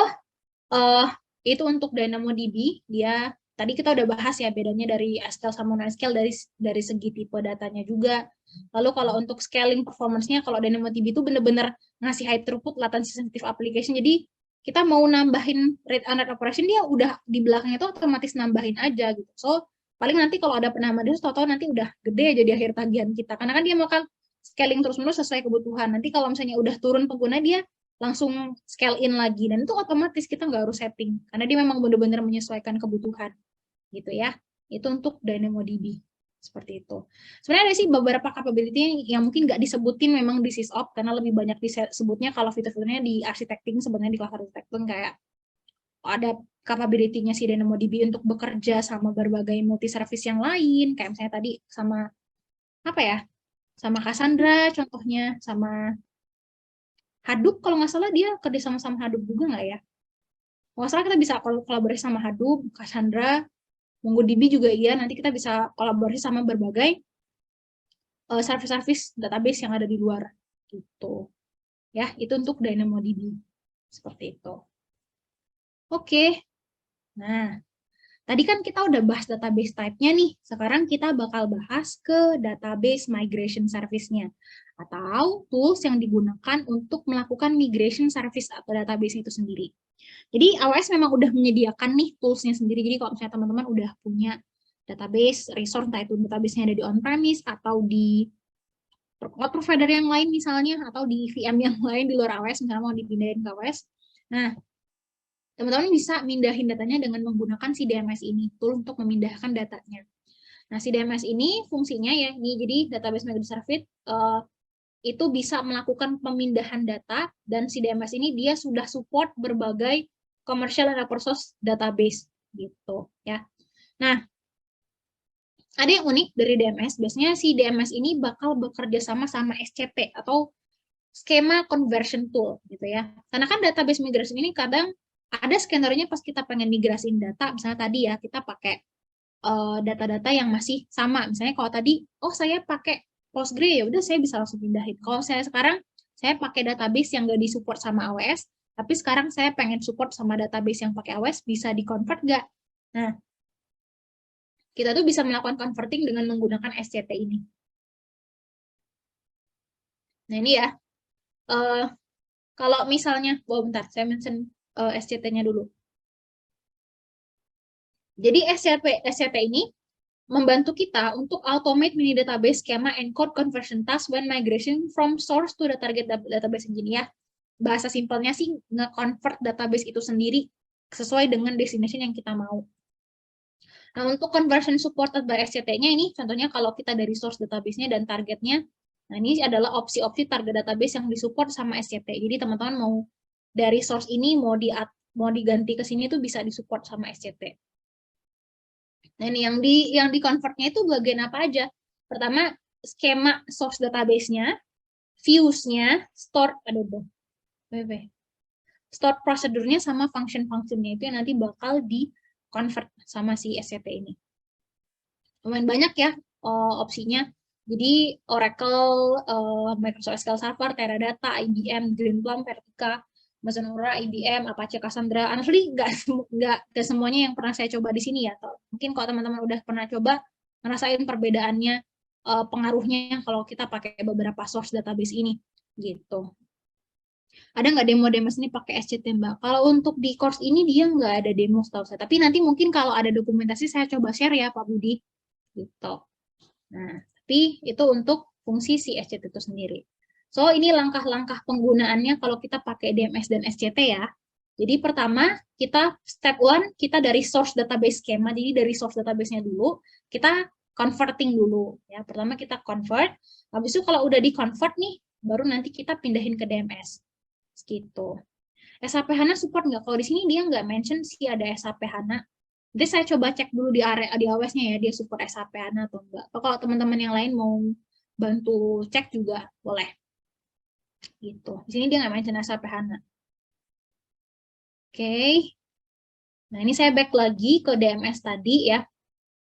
itu untuk DynamoDB, dia tadi kita udah bahas ya bedanya dari SQL sama non-SQL dari segi tipe datanya juga. Lalu kalau untuk scaling performance-nya, kalau DynamoDB itu benar-benar ngasih high throughput, latency sensitive application. Jadi kita mau nambahin read and write operation, dia udah di belakangnya itu otomatis nambahin aja gitu. So, paling nanti kalau ada penambahan itu total nanti udah gede aja di akhir tagihan kita. Karena kan dia bakal scaling terus-menerus sesuai kebutuhan. Nanti kalau misalnya udah turun pengguna, dia langsung scale in lagi. Dan itu otomatis kita nggak harus setting. Karena dia memang benar-benar menyesuaikan kebutuhan. Gitu ya. Itu untuk DynamoDB. Seperti itu. Sebenarnya ada sih beberapa capability yang mungkin nggak disebutin memang di sysop, karena lebih banyak disebutnya kalau fitur-fiturnya di architecting, sebenarnya di kelas architecting kayak ada capability-nya si DynamoDB untuk bekerja sama berbagai multi-service yang lain, kayak misalnya tadi sama apa ya, sama Cassandra contohnya, sama Hadoop kalau nggak salah dia kerja sama Hadoop juga nggak ya? Kalau nggak salah kita bisa kolaborasi sama Hadoop, Cassandra, MongoDB juga iya, nanti kita bisa kolaborasi sama berbagai service-service database yang ada di luar gitu. Ya, itu untuk DynamoDB. Seperti itu. Oke. Nah, tadi kan kita udah bahas database type-nya nih. Sekarang kita bakal bahas ke database migration service-nya atau tools yang digunakan untuk melakukan migration service atau database itu sendiri. Jadi AWS memang udah menyediakan nih tools-nya sendiri. Jadi kalau misalnya teman-teman udah punya database, resource, entah itu database-nya ada di on-premise atau di cloud provider yang lain misalnya, atau di VM yang lain di luar AWS, misalnya mau dipindahin ke AWS. Nah, teman-teman bisa mindahin datanya dengan menggunakan si DMS ini, tool untuk memindahkan datanya. Nah, si DMS ini fungsinya ya, ini jadi database migration service itu bisa melakukan pemindahan data, dan si DMS ini dia sudah support berbagai commercial dan open source database gitu ya. Nah, ada yang unik dari DMS, biasanya si DMS ini bakal bekerja sama SCP atau schema conversion tool gitu ya. Karena kan database migration ini kadang ada skenario-nya pas kita pengen migrasiin data, misalnya tadi ya kita pakai data-data yang masih sama. Misalnya kalau tadi, oh saya pakai Postgre, ya udah saya bisa langsung pindahin. Kalau saya sekarang, saya pakai database yang nggak disupport sama AWS, tapi sekarang saya pengen support sama database yang pakai AWS, bisa di-convert nggak? Nah, kita tuh bisa melakukan converting dengan menggunakan SCT ini. Nah ini ya, kalau misalnya, bentar, saya mention SCT-nya dulu. Jadi SCT ini membantu kita untuk automate mini database schema and code conversion task when migration from source to the target database engine ya. Bahasa simpelnya sih nge-convert database itu sendiri sesuai dengan destination yang kita mau. Nah, untuk conversion supported by SCT-nya ini, contohnya kalau kita dari source database-nya dan targetnya, nah ini adalah opsi-opsi target database yang disupport sama SCT. Jadi teman-teman mau dari source ini mau diganti ke sini itu bisa disupport sama SCT. Nah, ini yang di convert-nya itu bagian apa aja? Pertama, skema source database-nya, views-nya, stored prosedurnya sama function-functionnya itu yang nanti bakal di convert sama si SCT ini. Lumayan banyak ya opsinya. Jadi Oracle, Microsoft SQL Server, Teradata, IBM, Greenplum, Vertica, Amazon Aurora, IBM, Apache Cassandra. Honestly, nggak semuanya yang pernah saya coba di sini ya. Mungkin kalau teman-teman udah pernah coba, ngerasain perbedaannya, pengaruhnya kalau kita pakai beberapa source database ini. Gitu. Ada nggak demo-demo sini pakai SCT, Mbak? Kalau untuk di course ini dia nggak ada demo setahu saya. Tapi nanti mungkin kalau ada dokumentasi saya coba share ya, Pak Budi. Gitu. Nah, tapi itu untuk fungsi si SCT itu sendiri. So, ini langkah-langkah penggunaannya kalau kita pakai DMS dan SCT ya. Jadi pertama, step 1, kita dari source database schema. Jadi dari source database-nya dulu, kita converting dulu. Ya, pertama kita convert. Habis itu kalau udah di-convert nih, baru nanti kita pindahin ke DMS. Gitu. SAP HANA support nggak? Kalau di sini dia nggak mention sih ada SAP HANA. Jadi saya coba cek dulu di area di AWS-nya ya, dia support SAP HANA atau enggak. Atau kalau teman-teman yang lain mau bantu cek juga boleh. Gitu. Di sini dia nggak mention SAP HANA. Oke. Nah, ini saya back lagi ke DMS tadi ya.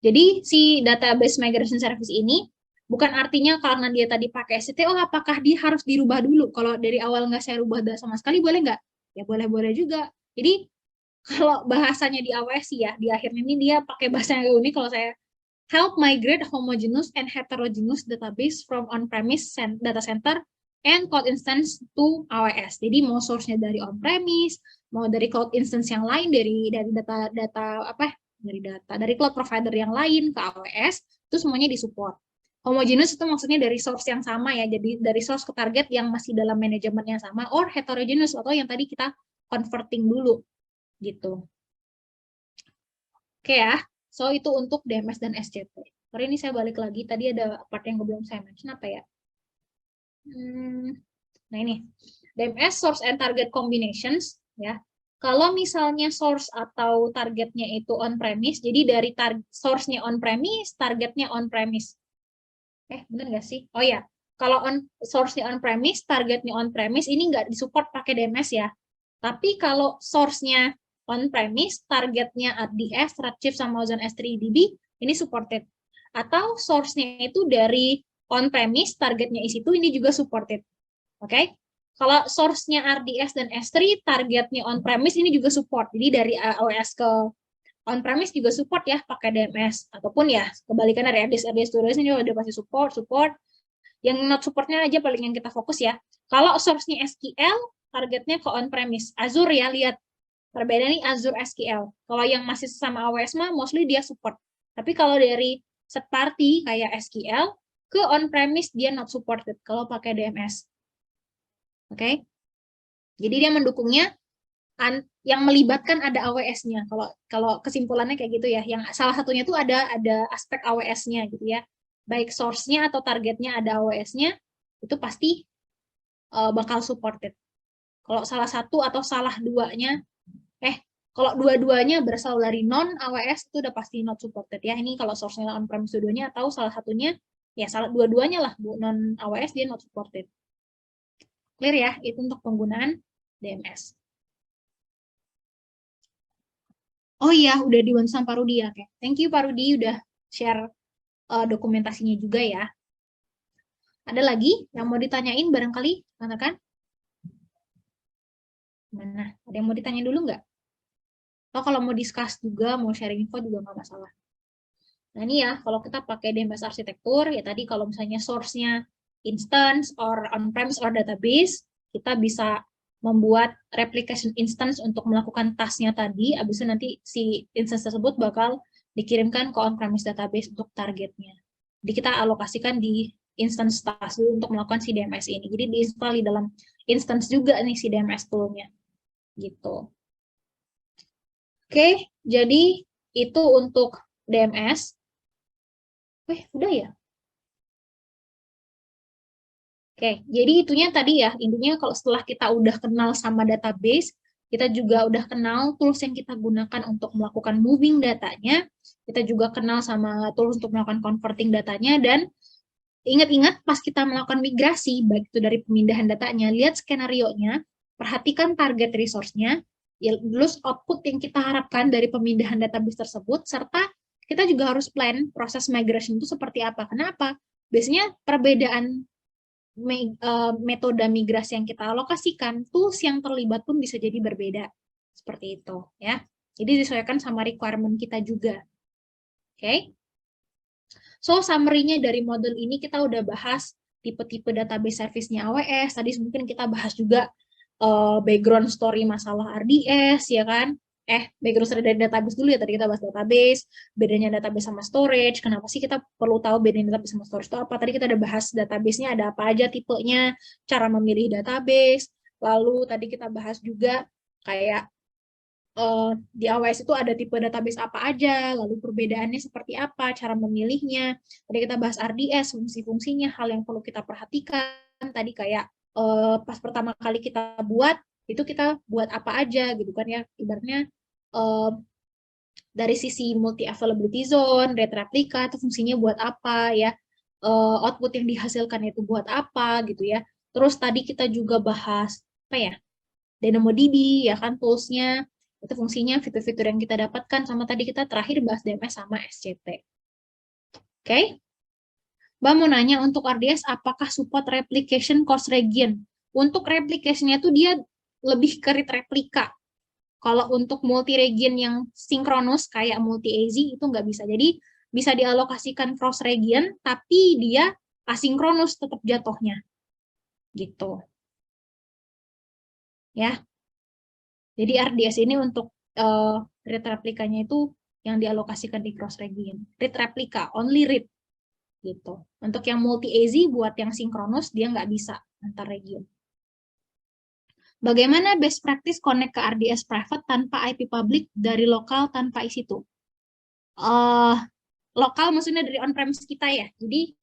Jadi si database migration service ini bukan artinya karena dia tadi pakai SCT, apakah dia harus dirubah dulu? Kalau dari awal nggak saya rubah sama sekali, boleh nggak? Ya boleh-boleh juga. Jadi kalau bahasanya di AWS ya, di akhir ini dia pakai bahasa yang unik. Kalau saya help migrate homogeneous and heterogeneous database from on-premise data center and cloud instance to AWS. Jadi mau source-nya dari on-premise, mau dari cloud instance yang lain, dari dari cloud provider yang lain ke AWS, itu semuanya disupport. Homogeneous itu maksudnya dari source yang sama ya, jadi dari source ke target yang masih dalam manajemen yang sama, or heterogeneous atau yang tadi kita converting dulu gitu. Oke ya, so itu untuk DMS dan SCT. Hari ini saya balik lagi, tadi ada part yang belum saya mention apa ya? Nah ini, DMS source and target combinations ya. Kalau misalnya source atau targetnya itu on-premise, jadi dari source-nya on-premise, targetnya on-premise. Bener nggak sih? Oh ya, kalau source-nya on-premise, targetnya on-premise, ini nggak disupport pakai DMS ya. Tapi kalau source-nya on-premise, targetnya RDS, Redshift, sama Ozone S3DB, ini supported. Atau source-nya itu dari on-premise, targetnya EC2, ini juga supported. Oke? Kalau source-nya RDS dan S3, targetnya on-premise, ini juga support. Jadi dari AWS ke on-premise juga support ya, pakai DMS. Ataupun ya, kebalikan dari RDS to RDS, ini udah pasti support. Yang not supportnya aja paling yang kita fokus ya. Kalau source-nya SQL, targetnya ke on-premise. Azure ya, lihat. Perbedaan nih Azure SQL. Kalau yang masih sama AWS mah mostly dia support. Tapi kalau dari third party kayak SQL ke on-premise dia not supported kalau pakai DMS. Oke. Jadi dia mendukungnya yang melibatkan ada AWS-nya. Kalau kesimpulannya kayak gitu ya. Yang salah satunya tuh ada aspek AWS-nya gitu ya. Baik source-nya atau targetnya ada AWS-nya, itu pasti bakal supported. Kalau salah satu atau salah duanya kalau dua-duanya berasal dari non-AWS itu udah pasti not supported ya. Ini kalau source-nya on-premise dua-duanya atau salah satunya, ya salah dua-duanya lah, non-AWS dia not supported. Clear ya? Itu untuk penggunaan DMS. Oh iya, udah dibantu sama Pak Rudi ya. Thank you Pak Rudi udah share dokumentasinya juga ya. Ada lagi yang mau ditanyain barangkali? Katakan. Mana? Ada yang mau ditanya dulu nggak? Atau kalau mau discuss juga, mau sharing info juga nggak masalah. Nah ini ya, kalau kita pakai DMS arsitektur, ya tadi kalau misalnya source-nya instance or on-premise or database, kita bisa membuat replication instance untuk melakukan task-nya tadi, habis itu nanti si instance tersebut bakal dikirimkan ke on-premise database untuk targetnya. Jadi kita alokasikan di instance task dulu untuk melakukan si DMS ini. Jadi diinstal di dalam instance juga nih si DMS tool-nya. Gitu. Oke, jadi itu untuk DMS. Udah ya? Oke, jadi itunya tadi ya, intinya kalau setelah kita udah kenal sama database, kita juga udah kenal tools yang kita gunakan untuk melakukan moving datanya, kita juga kenal sama tools untuk melakukan converting datanya, dan ingat-ingat pas kita melakukan migrasi, baik itu dari pemindahan datanya, lihat skenario-nya, perhatikan target resource-nya, ya, terus output yang kita harapkan dari pemindahan database tersebut, serta kita juga harus plan proses migration itu seperti apa. Kenapa? Biasanya perbedaan metode migrasi yang kita alokasikan, tools yang terlibat pun bisa jadi berbeda. Seperti itu, ya. Jadi disesuaikan sama requirement kita juga. Oke. Okay? So, summary-nya dari model ini kita udah bahas tipe-tipe database service-nya AWS. Tadi mungkin kita bahas juga background story masalah RDS, ya kan? Background story dari database dulu ya, tadi kita bahas database, bedanya database sama storage, kenapa sih kita perlu tahu bedanya database sama storage itu apa, tadi kita udah bahas database-nya ada apa aja tipenya, cara memilih database, lalu tadi kita bahas juga kayak di AWS itu ada tipe database apa aja, lalu perbedaannya seperti apa, cara memilihnya, tadi kita bahas RDS, fungsi-fungsinya, hal yang perlu kita perhatikan, tadi kayak pas pertama kali kita buat, itu kita buat apa aja gitu kan ya, ibaratnya dari sisi multi availability zone, rate replika itu fungsinya buat apa ya, output yang dihasilkan itu buat apa gitu ya. Terus tadi kita juga bahas apa ya, DynamoDB ya kan toolsnya, itu fungsinya fitur-fitur yang kita dapatkan, sama tadi kita terakhir bahas DMS sama SCT. Oke? Mbak mau nanya untuk RDS apakah support replication cross region? Untuk replication-nya tuh dia lebih ke replika. Kalau untuk multi-region yang sinkronus kayak multi-AZ itu nggak bisa. Jadi bisa dialokasikan cross-region, tapi dia asinkronus tetap jatuhnya. Gitu. Ya. Jadi RDS ini untuk read replikanya itu yang dialokasikan di cross-region. Read replika, only read. Gitu. Untuk yang multi-AZ buat yang sinkronus, dia nggak bisa antar region. Bagaimana best practice connect ke RDS private tanpa IP public dari lokal tanpa EC2? Lokal maksudnya dari on-premise kita ya. Jadi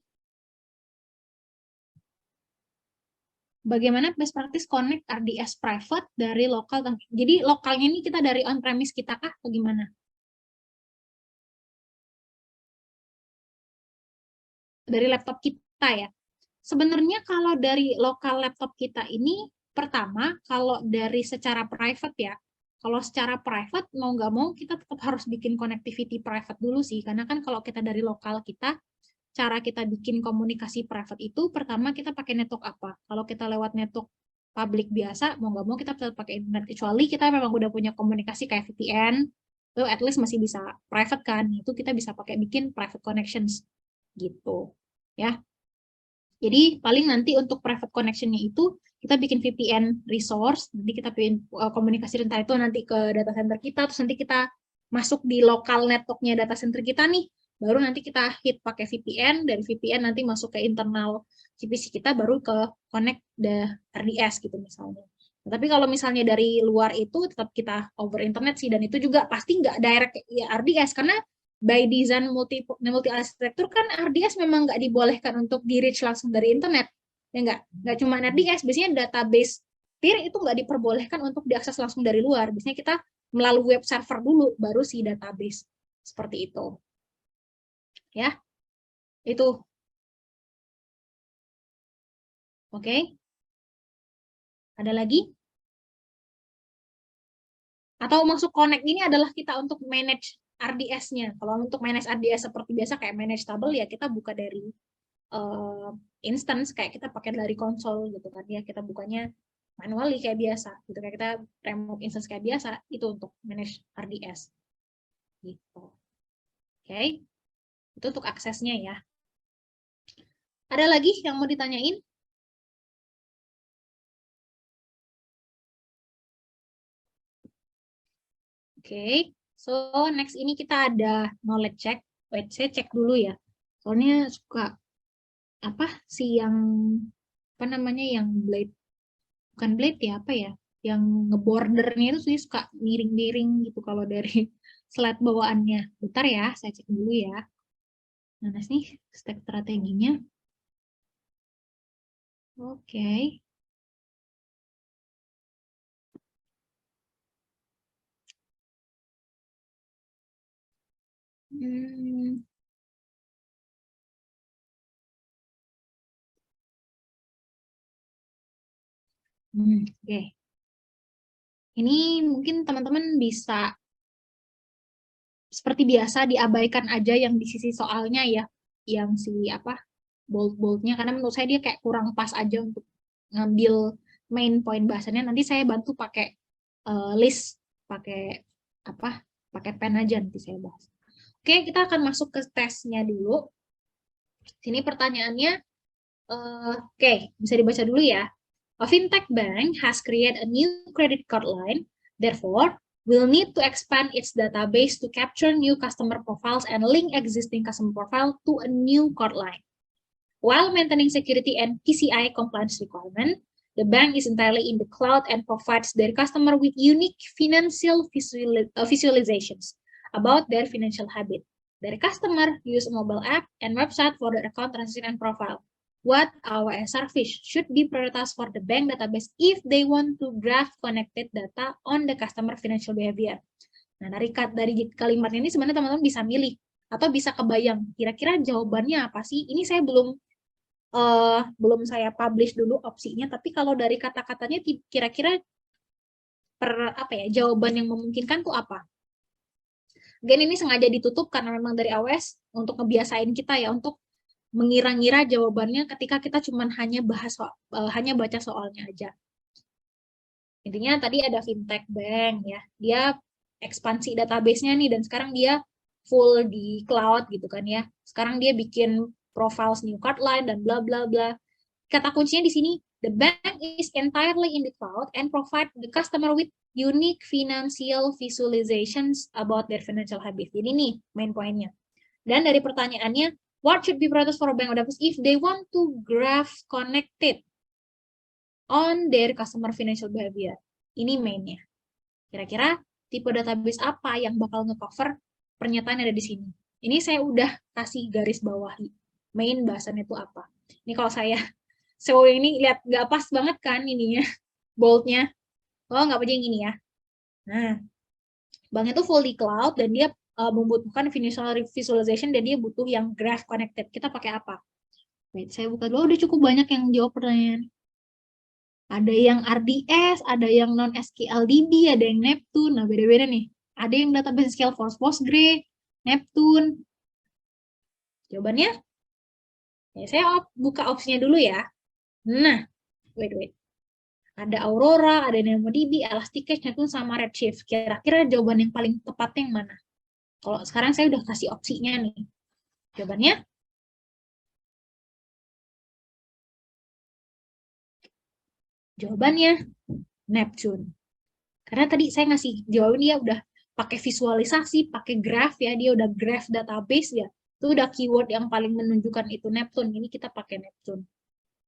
bagaimana best practice connect RDS private dari lokal. Jadi lokalnya ini kita dari on-premise kita kah atau gimana? Dari laptop kita ya. Sebenarnya kalau dari lokal laptop kita ini, pertama, kalau dari secara private ya, kalau secara private, mau nggak mau kita tetap harus bikin connectivity private dulu sih, karena kan kalau kita dari lokal kita, cara kita bikin komunikasi private itu, pertama kita pakai network apa? Kalau kita lewat network public biasa, mau nggak mau kita tetap pakai internet, kecuali kita memang udah punya komunikasi kayak VPN, itu at least masih bisa private kan, itu kita bisa pakai bikin private connections, gitu. Ya, jadi paling nanti untuk private connection-nya itu kita bikin VPN resource, nanti kita bikin komunikasi entah itu nanti ke data center kita, terus nanti kita masuk di lokal network-nya data center kita nih, baru nanti kita hit pakai VPN, dari VPN nanti masuk ke internal VPC kita, baru ke connect the RDS gitu misalnya. Nah, tapi kalau misalnya dari luar itu tetap kita over internet sih, dan itu juga pasti nggak direct ya RDS, karena by design multi arsitektur kan RDS memang nggak dibolehkan untuk di reach langsung dari internet, ya nggak cuma RDS, biasanya database peer itu nggak diperbolehkan untuk diakses langsung dari luar, biasanya kita melalui web server dulu baru si database, seperti itu ya. Itu oke. Ada lagi atau masuk connect ini adalah kita untuk manage RDS-nya. Kalau untuk manage RDS seperti biasa kayak manage table ya kita buka dari instance, kayak kita pakai dari konsol gitu kan ya, kita bukanya manually kayak biasa gitu, kayak kita remote instance kayak biasa, itu untuk manage RDS gitu. Oke. Itu untuk aksesnya ya. Ada lagi yang mau ditanyain? Oke, so next ini kita ada knowledge check. Wait, saya cek dulu ya. Soalnya suka apa sih yang apa namanya yang blade, bukan blade ya, apa ya? Yang ngebordernya itu sih suka miring-miring gitu kalau dari slide bawaannya. Bentar ya, saya cek dulu ya. Mana sih step strateginya? Oke. Hmm. Oke. Ini mungkin teman-teman bisa seperti biasa diabaikan aja yang di sisi soalnya ya, yang si apa bold-boldnya, karena menurut saya dia kayak kurang pas aja untuk ngambil main point bahasannya. Nanti saya bantu pakai list, pakai apa, pakai pen aja nanti saya bahas. Oke, kita akan masuk ke tesnya dulu. Sini pertanyaannya, oke, bisa dibaca dulu ya. A fintech bank has created a new credit card line, therefore, will need to expand its database to capture new customer profiles and link existing customer profile to a new card line. While maintaining security and PCI compliance requirement, the bank is entirely in the cloud and provides their customer with unique financial visualizations about their financial habit. Their customer use a mobile app and website for their account transaction and profile. What AWS service should be prioritized for the bank database if they want to graph connected data on the customer financial behavior? Nah, dari kalimat ini sebenarnya teman-teman bisa milih atau bisa kebayang kira-kira jawabannya apa sih? Ini saya belum saya publish dulu opsinya, tapi kalau dari kata-katanya kira-kira apa ya, jawaban yang memungkinkan tuh apa? Again, ini sengaja ditutup karena memang dari AWS untuk ngebiasain kita ya untuk mengira-ngira jawabannya ketika kita cuma hanya baca soalnya aja. Intinya tadi ada fintech bank ya, dia ekspansi database-nya nih dan sekarang dia full di cloud gitu kan ya. Sekarang dia bikin profiles new card line dan bla bla bla. Kata kuncinya di sini, the bank is entirely in the cloud and provide the customer with unique financial visualizations about their financial habits. Ini nih main poinnya. Dan dari pertanyaannya, what should be prioritized for a bank database if they want to graph connected on their customer financial behavior? Ini mainnya. Kira-kira tipe database apa yang bakal ngecover pernyataan yang ada di sini? Ini saya udah kasih garis bawahi. Main bahasannya itu apa? Ini kalau saya so ini lihat nggak pas banget kan ininya, boldnya. Oh, nggak apa yang ini ya. Nah, bank itu full di cloud dan dia membutuhkan visualization dan dia butuh yang graph connected. Kita pakai apa? Wait, saya buka dulu. Udah cukup banyak yang jawab pertanyaan. Ada yang RDS, ada yang non SQLDB, ada yang Neptune. Nah, beda-beda nih. Ada yang database Salesforce, Postgre, Neptune. Jawabannya? Ya, saya buka opsinya dulu ya. Nah, wait. Ada Aurora, ada DynamoDB, Elasticsearch, Neptune, sama Redshift. Kira-kira jawaban yang paling tepat yang mana? Kalau sekarang saya udah kasih opsinya nih. Jawabannya? Jawabannya Neptune. Karena tadi saya ngasih jawaban dia udah pakai visualisasi, pakai graph ya, dia udah graph database ya. Itu udah keyword yang paling menunjukkan itu Neptune. Ini kita pakai Neptune.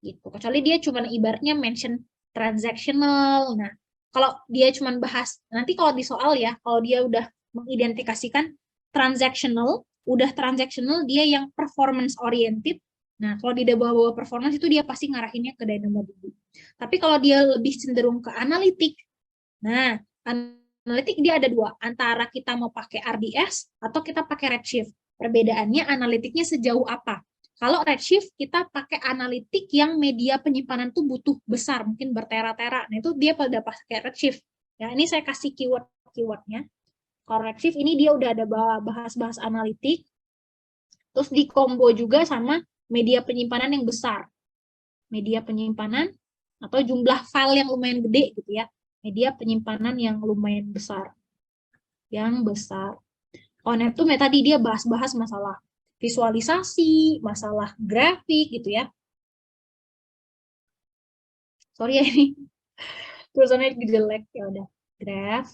Gitu. Kecuali dia cuma ibaratnya mention transactional. Nah, kalau dia cuma bahas, nanti kalau di soal ya, kalau dia udah mengidentifikasikan transactional, dia yang performance oriented. Nah, kalau di bawah-bawah performance itu dia pasti ngarahinnya ke DynamoDB. Tapi kalau dia lebih cenderung ke analitik, nah, analitik dia ada dua, antara kita mau pakai RDS atau kita pakai Redshift. Perbedaannya analitiknya sejauh apa? Kalau Redshift kita pakai analitik yang media penyimpanan tuh butuh besar, mungkin bertera-tera. Nah, itu dia pada pakai Redshift. Ya, ini saya kasih keywordnya. Kalau Redshift ini dia udah ada bahas-bahas analitik, terus di combo juga sama media penyimpanan yang besar. Media penyimpanan atau jumlah file yang lumayan gede gitu ya. Media penyimpanan yang lumayan besar. Yang besar. Oh, Neptune tadi dia bahas-bahas masalah visualisasi, masalah grafik gitu ya. Sorry ya ini tulisannya jelek, ya udah. Graph,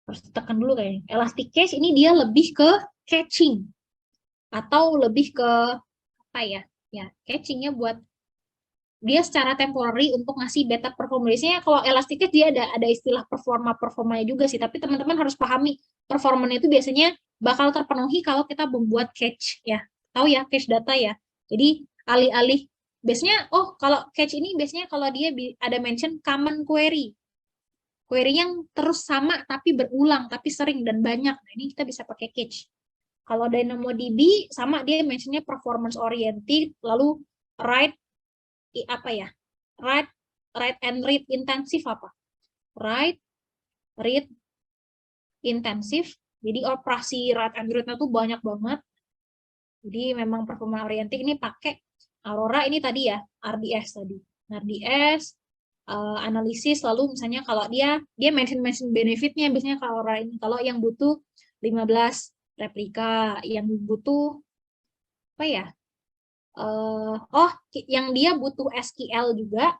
harus tekan dulu kayaknya. Elastic Cache ini dia lebih ke catching atau lebih ke apa ya? Ya, catchingnya buat dia secara temporary untuk ngasih beta performa. Biasanya kalau Elastic Cache dia ada istilah performanya juga sih, tapi teman-teman harus pahami performanya itu biasanya bakal terpenuhi kalau kita membuat cache ya. Tahu ya cache data ya. Jadi alih-alih biasanya kalau cache ini biasanya kalau dia ada mention common query. Query yang terus sama tapi berulang, tapi sering dan banyak. Nah, ini kita bisa pakai cache. Kalau DynamoDB sama dia mentionnya performance oriented, lalu write apa ya? Write, write and read intensif apa? Write, read, intensif. Jadi operasi write and read-nya tuh banyak banget. Jadi memang performance oriented ini pakai Aurora ini tadi ya, RDS tadi. RDS, analisis, lalu misalnya kalau dia mention benefitnya biasanya kalau Aurora ini. Kalau yang butuh 15 replika, yang butuh apa ya? Yang dia butuh SQL juga,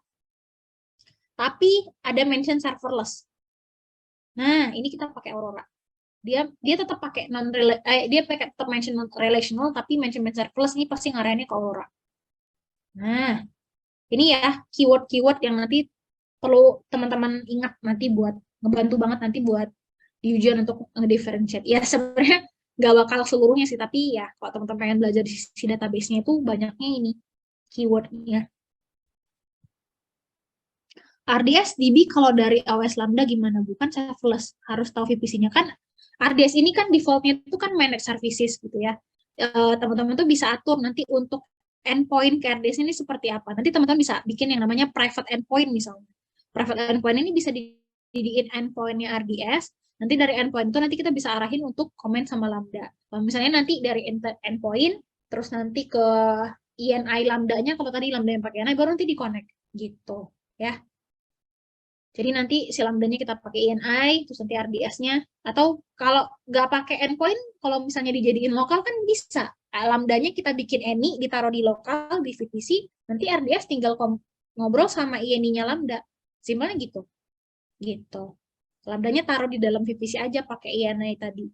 tapi ada mention serverless. Nah, ini kita pakai Aurora. Dia tetap pakai dia pakai tetap mention relational, tapi mention serverless ini pasti ngarahinnya ke Aurora. Nah, ini ya keyword-keyword yang nanti perlu teman-teman ingat nanti buat ngebantu banget nanti buat di ujian untuk ngedifferentiate. Ya sebenarnya nggak bakal seluruhnya sih, tapi ya kalau teman-teman pengen belajar di sisi database-nya itu banyaknya ini keyword-nya. RDS DB kalau dari AWS Lambda gimana? Bukan serverless, harus tahu VPC-nya kan. RDS ini kan default-nya itu kan managed services gitu ya. Teman-teman tuh bisa atur nanti untuk endpoint ke RDS ini seperti apa. Nanti teman-teman bisa bikin yang namanya private endpoint misalnya. Private endpoint ini bisa didiin endpoint-nya RDS. Nanti dari endpoint itu nanti kita bisa arahin untuk komen sama Lambda. Kalau misalnya nanti dari endpoint, terus nanti ke INI Lambda-nya, kalau tadi Lambda yang pakai INI, baru nanti di-connect gitu ya. Jadi nanti si lambdanya kita pakai INI, terus nanti RDS-nya. Atau kalau nggak pakai endpoint, kalau misalnya dijadiin lokal kan bisa. Lambdanya kita bikin any, ditaruh di lokal, di VPC, nanti RDS tinggal ngobrol sama INI-nya lambda. Simpelnya gitu. Gitu. Lambdanya taruh di dalam VPC aja pakai INI tadi.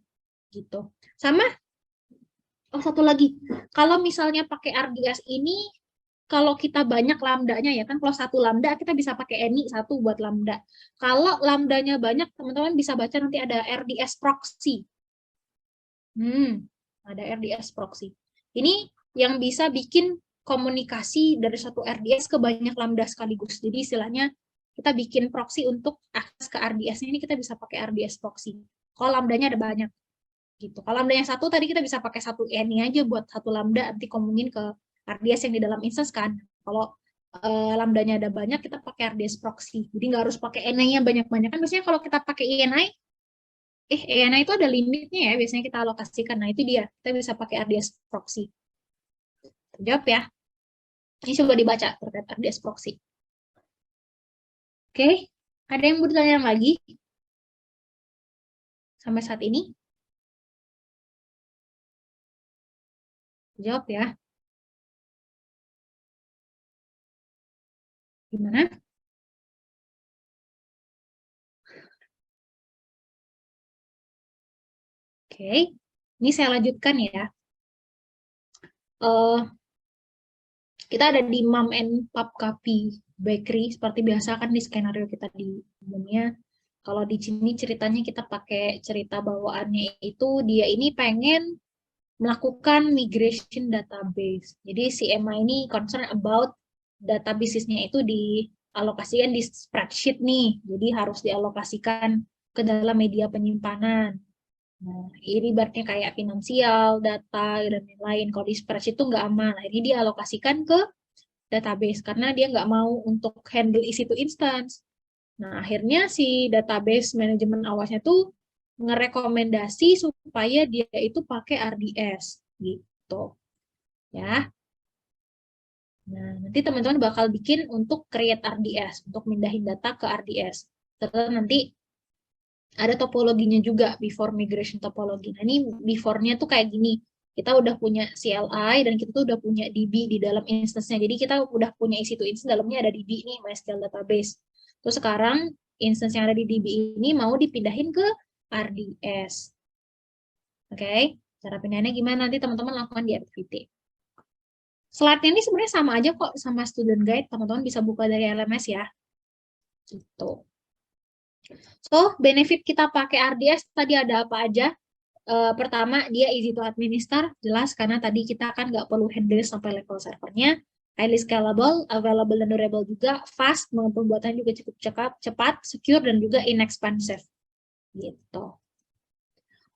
Gitu. Sama, satu lagi. Kalau misalnya pakai RDS ini, kalau kita banyak lambdanya ya kan, kalau satu lambda kita bisa pakai any satu buat lambda. Kalau lambdanya banyak, teman-teman bisa baca nanti ada RDS proxy. Ada RDS proxy. Ini yang bisa bikin komunikasi dari satu RDS ke banyak lambda sekaligus. Jadi istilahnya kita bikin proxy untuk akses ke RDS-nya ini kita bisa pakai RDS proxy. Kalau lambdanya ada banyak gitu. Kalau lambda yang satu tadi kita bisa pakai satu any aja buat satu lambda nanti komunin ke RDS yang di dalam instance kan. Kalau lambdanya ada banyak, kita pakai RDS proxy. Jadi nggak harus pakai ENI-nya banyak-banyak. Kan biasanya kalau kita pakai ENI, ENI itu ada limitnya ya, biasanya kita alokasikan. Nah, itu dia. Kita bisa pakai RDS proxy. Terjawab ya. Ini coba dibaca terkait RDS proxy. Oke, ada yang bertanya lagi? Sampai saat ini? Jawab ya. Gimana? Oke, ini saya lanjutkan ya. Kita ada di Mom and Pop Coffee Bakery seperti biasa kan di skenario kita di umumnya. Kalau di sini ceritanya kita pakai cerita bawaannya itu dia ini pengen melakukan migration database. Jadi si Emma ini concern about database-nya itu dialokasikan di spreadsheet nih. Jadi harus dialokasikan ke dalam media penyimpanan. Nah, ini ibaratnya kayak finansial, data, dan lain-lain. Kalau di spreadsheet itu nggak aman. Nah, ini dialokasikan ke database karena dia nggak mau untuk handle isi to instance. Nah, akhirnya si database manajemen awasnya tuh ngerekomendasi supaya dia itu pakai RDS gitu. Ya. Nah, nanti teman-teman bakal bikin untuk create RDS, untuk mindahin data ke RDS. Terus nanti ada topologinya juga, before migration topologi. Nah, ini before-nya tuh kayak gini. kita udah punya CLI dan kita tuh udah punya DB di dalam instance-nya. Jadi kita udah punya isi to instance, dalamnya ada DB nih, MySQL database. Terus sekarang instance yang ada di DB ini mau dipindahin ke RDS. Oke, cara pindahnya gimana? Nanti teman-teman lakukan di activity. Slide-nya ini sebenarnya sama aja kok sama student guide. Teman-teman bisa buka dari LMS ya. Gitu. So, benefit kita pakai RDS tadi ada apa aja? Pertama, dia easy to administer, jelas karena tadi kita kan nggak perlu handle sampai level servernya. Highly scalable, available dan durable juga, fast, pembuatannya juga cukup cepat, secure, dan juga inexpensive. Gitu.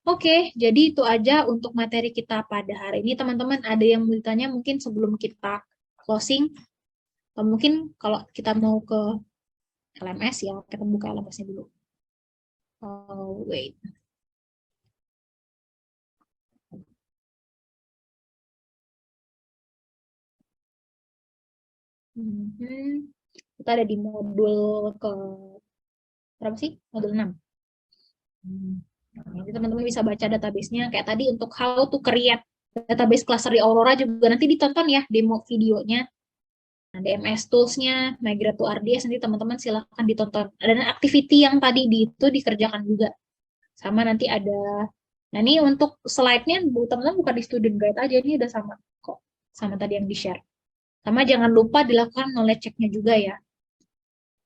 Oke, jadi itu aja untuk materi kita pada hari ini. Teman-teman, ada yang mau ditanya mungkin sebelum kita closing? Atau mungkin kalau kita mau ke LMS ya, kita buka LMS-nya dulu. Oh, wait. Kita ada di modul ke berapa sih? Modul 6. Nanti teman-teman bisa baca database-nya. Kayak tadi untuk how to create database cluster di Aurora juga nanti ditonton ya demo videonya. Nah, DMS tools-nya, migrate to RDS, nanti teman-teman silahkan ditonton. Ada activity yang tadi itu dikerjakan juga. Sama nanti ada, nah ini untuk slide-nya teman-teman bukan di student guide aja, ini udah sama kok. Sama tadi yang di-share. Sama jangan lupa dilakukan knowledge check-nya juga ya.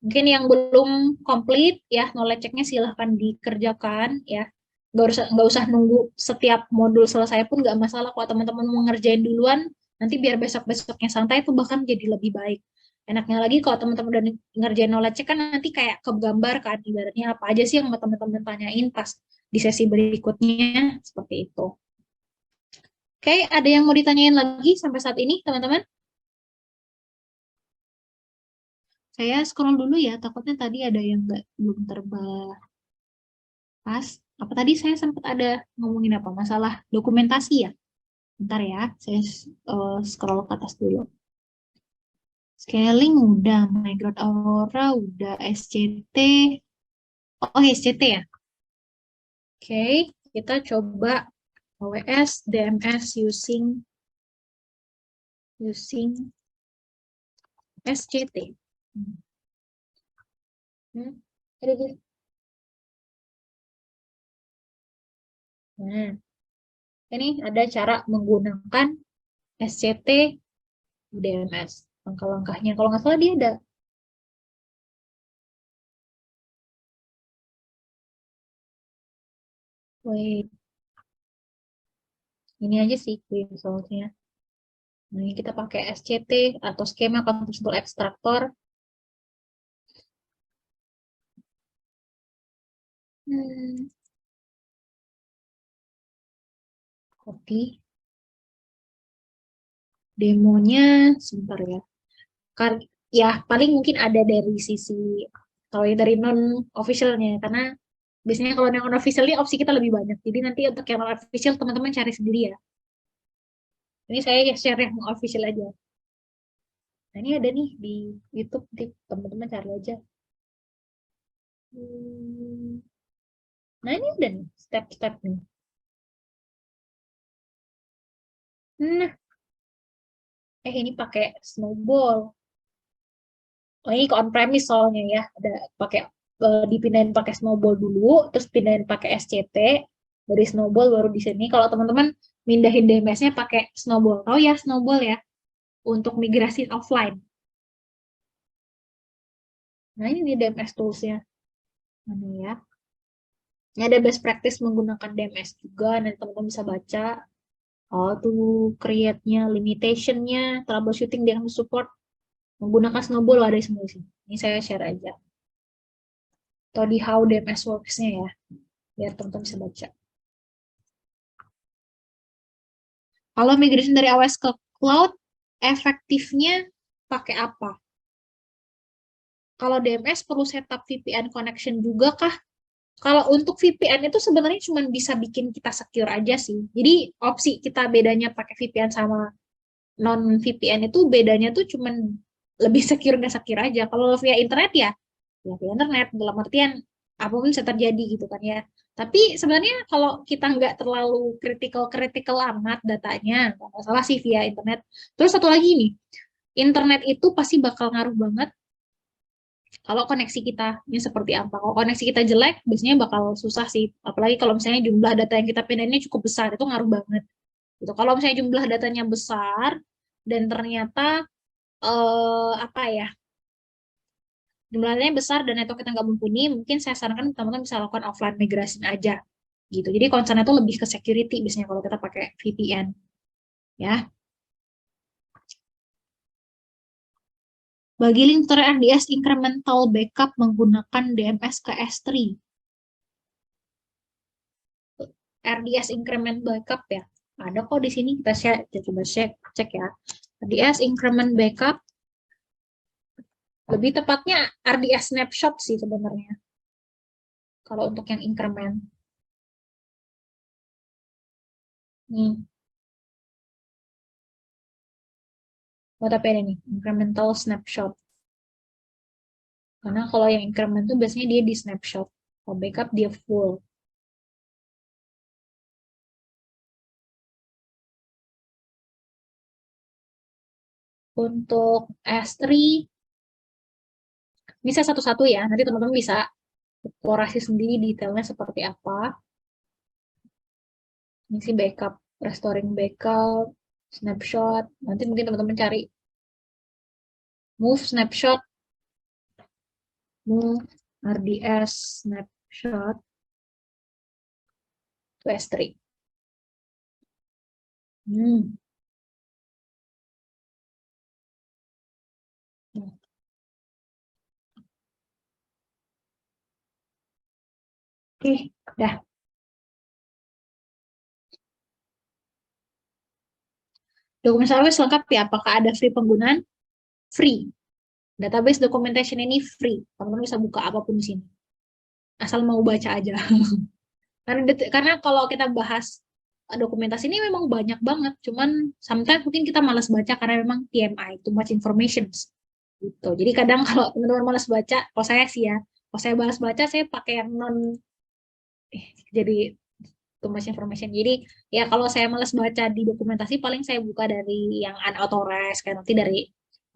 Mungkin yang belum komplit ya, knowledge check-nya silahkan dikerjakan ya. Nggak usah nunggu setiap modul selesai pun nggak masalah. Kalau teman-teman mau ngerjain duluan, nanti biar besok-besoknya santai itu bahkan jadi lebih baik. Enaknya lagi kalau teman-teman udah ngerjain knowledge check kan nanti kayak kegambar kan, ibaratnya apa aja sih yang mau teman-teman tanyain pas di sesi berikutnya, seperti itu. Oke, ada yang mau ditanyain lagi sampai saat ini, teman-teman? Saya scroll dulu ya, takutnya tadi ada yang belum terbahas. Apa tadi saya sempat ada ngomongin apa? Masalah dokumentasi ya? Bentar ya, saya scroll ke atas dulu. Scaling udah, Migrate Aurora udah, SCT. Oh, SCT ya? Oke, kita coba OWS DMS using SCT. Nah, ini ada cara menggunakan SCT DMS. Langkah-langkahnya. Kalau nggak salah dia ada. Wait. Ini aja sih resultnya. Nah, ini kita pakai SCT atau skema composable extractor. Copy. Demonya sebentar ya. Ya, paling mungkin ada dari sisi kalau yang dari non officialnya karena biasanya kalau yang non officialnya opsi kita lebih banyak. Jadi nanti untuk yang non official teman-teman cari sendiri ya. Ini saya share yang official aja. Nah, ini ada nih di YouTube, teman-teman cari aja. Nah, ini udah nih step-step nih. Nah, ini pakai Snowball. Oh, ini ke on-premise soalnya ya. Ada pakai dipindahin pakai Snowball dulu, terus pindahin pakai SCT, dari Snowball baru di sini. Kalau teman-teman mindahin DMS-nya pakai Snowball. Oh ya, Snowball ya. Untuk migrasi offline. Nah, ini di DMS tools-nya. Mana ya? Ini ada best practice menggunakan DMS juga. Nanti teman-teman bisa baca. Oh, tuh create-nya, limitation-nya, troubleshooting dengan support. Menggunakan Snowball ada semua sih. Ini saya share aja. Atau di how DMS works-nya ya. Biar teman-teman bisa baca. Kalau migration dari AWS ke cloud, efektifnya pakai apa? Kalau DMS perlu setup VPN connection juga kah? Kalau untuk VPN itu sebenarnya cuma bisa bikin kita secure aja sih. Jadi opsi kita bedanya pakai VPN sama non VPN itu bedanya tuh cuma lebih secure nggak secure aja. Kalau via internet ya via internet dalam artian apapun bisa terjadi gitu kan ya. Tapi sebenarnya kalau kita nggak terlalu kritikal amat datanya, nggak masalah sih via internet. Terus satu lagi nih, internet itu pasti bakal ngaruh banget kalau koneksi kita ini seperti apa. Kalau koneksi kita jelek, biasanya bakal susah sih. Apalagi kalau misalnya jumlah data yang kita pindahinnya cukup besar, itu ngaruh banget. Gitu. Kalau misalnya jumlah datanya besar dan ternyata apa ya, jumlahnya besar dan network kita nggak mumpuni, mungkin saya sarankan teman-teman bisa lakukan offline migration aja. Gitu. Jadi concernnya itu lebih ke security biasanya kalau kita pakai VPN. Ya. Bagi link RDS incremental backup menggunakan DMS ke S3. RDS increment backup ya. Ada kok di sini kita coba cek ya. RDS increment backup lebih tepatnya RDS snapshot sih sebenarnya. Kalau untuk yang increment. Nih, tapi ada nih, incremental snapshot. Karena kalau yang increment tuh biasanya dia di snapshot. Kalau backup dia full. Untuk S3, bisa satu-satu ya. Nanti teman-teman bisa eksplorasi sendiri detailnya seperti apa. Ini sih backup, restoring backup, snapshot. Nanti mungkin teman-teman cari move snapshot, move RDS snapshot to S3. Hmm. Oke, dah. Dokumen database lengkap ya. Apakah ada free penggunaan? Free. Database documentation ini free. Teman-teman bisa buka apapun di sini. Asal mau baca aja. Karena kalau kita bahas dokumentasi ini memang banyak banget. Cuman sometimes mungkin kita malas baca karena memang TMI, too much information. Gitu. Jadi kadang kalau teman-teman malas baca, kalau saya sih ya, kalau saya balas baca, saya pakai yang non, jadi too much information. Jadi ya kalau saya malas baca di dokumentasi, paling saya buka dari yang unauthorized, kayak nanti dari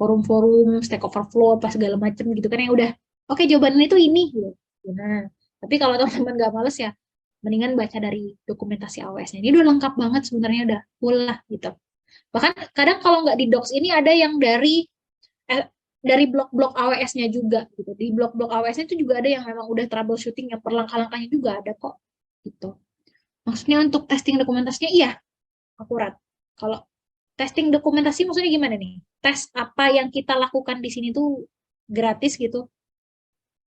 forum-forum, Stack Overflow, apa segala macam gitu kan yang udah, oke jawabannya itu ini. Gitu. Nah, tapi kalau teman-teman nggak males ya, mendingan baca dari dokumentasi AWS-nya. Ini udah lengkap banget sebenarnya, udah full lah gitu. Bahkan kadang kalau nggak di Docs ini ada yang eh, dari blok-blok AWS-nya juga gitu. Di blok-blok AWS-nya itu juga ada yang memang udah troubleshooting yang per langkah-langkahnya juga ada kok gitu. Maksudnya untuk testing dokumentasinya iya akurat. Kalau testing dokumentasi maksudnya gimana nih? Tes apa yang kita lakukan di sini tuh gratis gitu.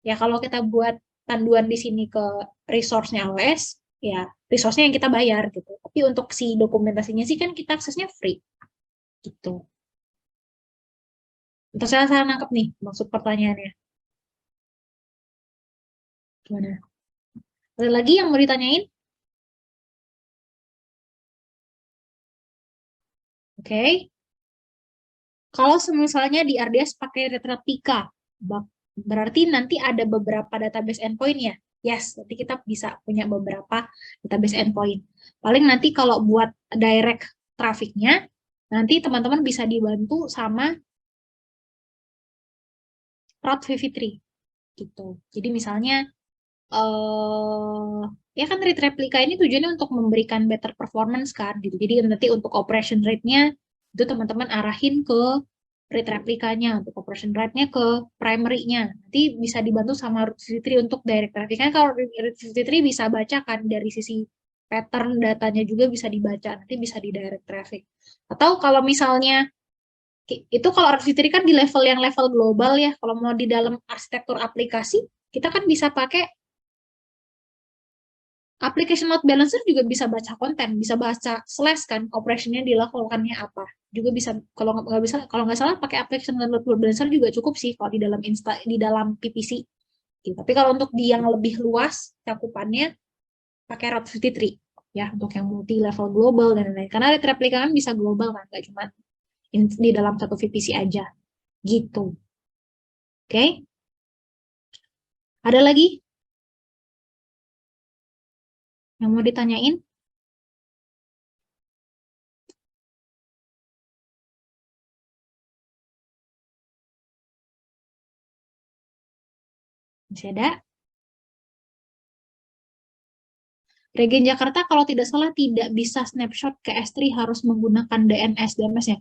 Ya kalau kita buat panduan di sini ke resource-nya AWS, ya resource-nya yang kita bayar gitu. Tapi untuk si dokumentasinya sih kan kita aksesnya free gitu. Untuk saya nangkep nih maksud pertanyaannya. Gimana? Ada lagi yang mau ditanyain? Oke. Okay. Kalau misalnya di RDS pakai retrapika, berarti nanti ada beberapa database endpoint ya. Yes, nanti kita bisa punya beberapa database endpoint. Paling nanti kalau buat direct trafficnya, nanti teman-teman bisa dibantu sama Route 53 gitu. Jadi misalnya ya kan read replika ini tujuannya untuk memberikan better performance kan gitu. Jadi nanti untuk operation rate-nya itu teman-teman arahin ke read replikanya, untuk operation rate-nya ke primary-nya. Nanti bisa dibantu sama Root 53 untuk direct traffic. Kan kalau Root 53 bisa baca kan dari sisi pattern datanya juga bisa dibaca, nanti bisa di direct traffic. Atau kalau misalnya itu kalau Root 53 kan di level yang level global ya. Kalau mau di dalam arsitektur aplikasi, kita kan bisa pakai application load balancer juga bisa baca konten, bisa baca slash kan, operationnya dilakukannya apa. Juga bisa kalau nggak bisa kalau nggak salah pakai application load balancer juga cukup sih kalau di dalam di dalam PPC. Gitu. Tapi kalau untuk di yang lebih luas cakupannya pakai Route 53 ya untuk yang multi level global dan lain-lain. Karena replika kan bisa global kan, nggak cuma di dalam satu VPC aja. Gitu. Oke? Okay? Ada lagi? Yang mau ditanyain? Masih ada? Regen Jakarta kalau tidak salah tidak bisa snapshot ke S3, harus menggunakan DNS DMS-nya.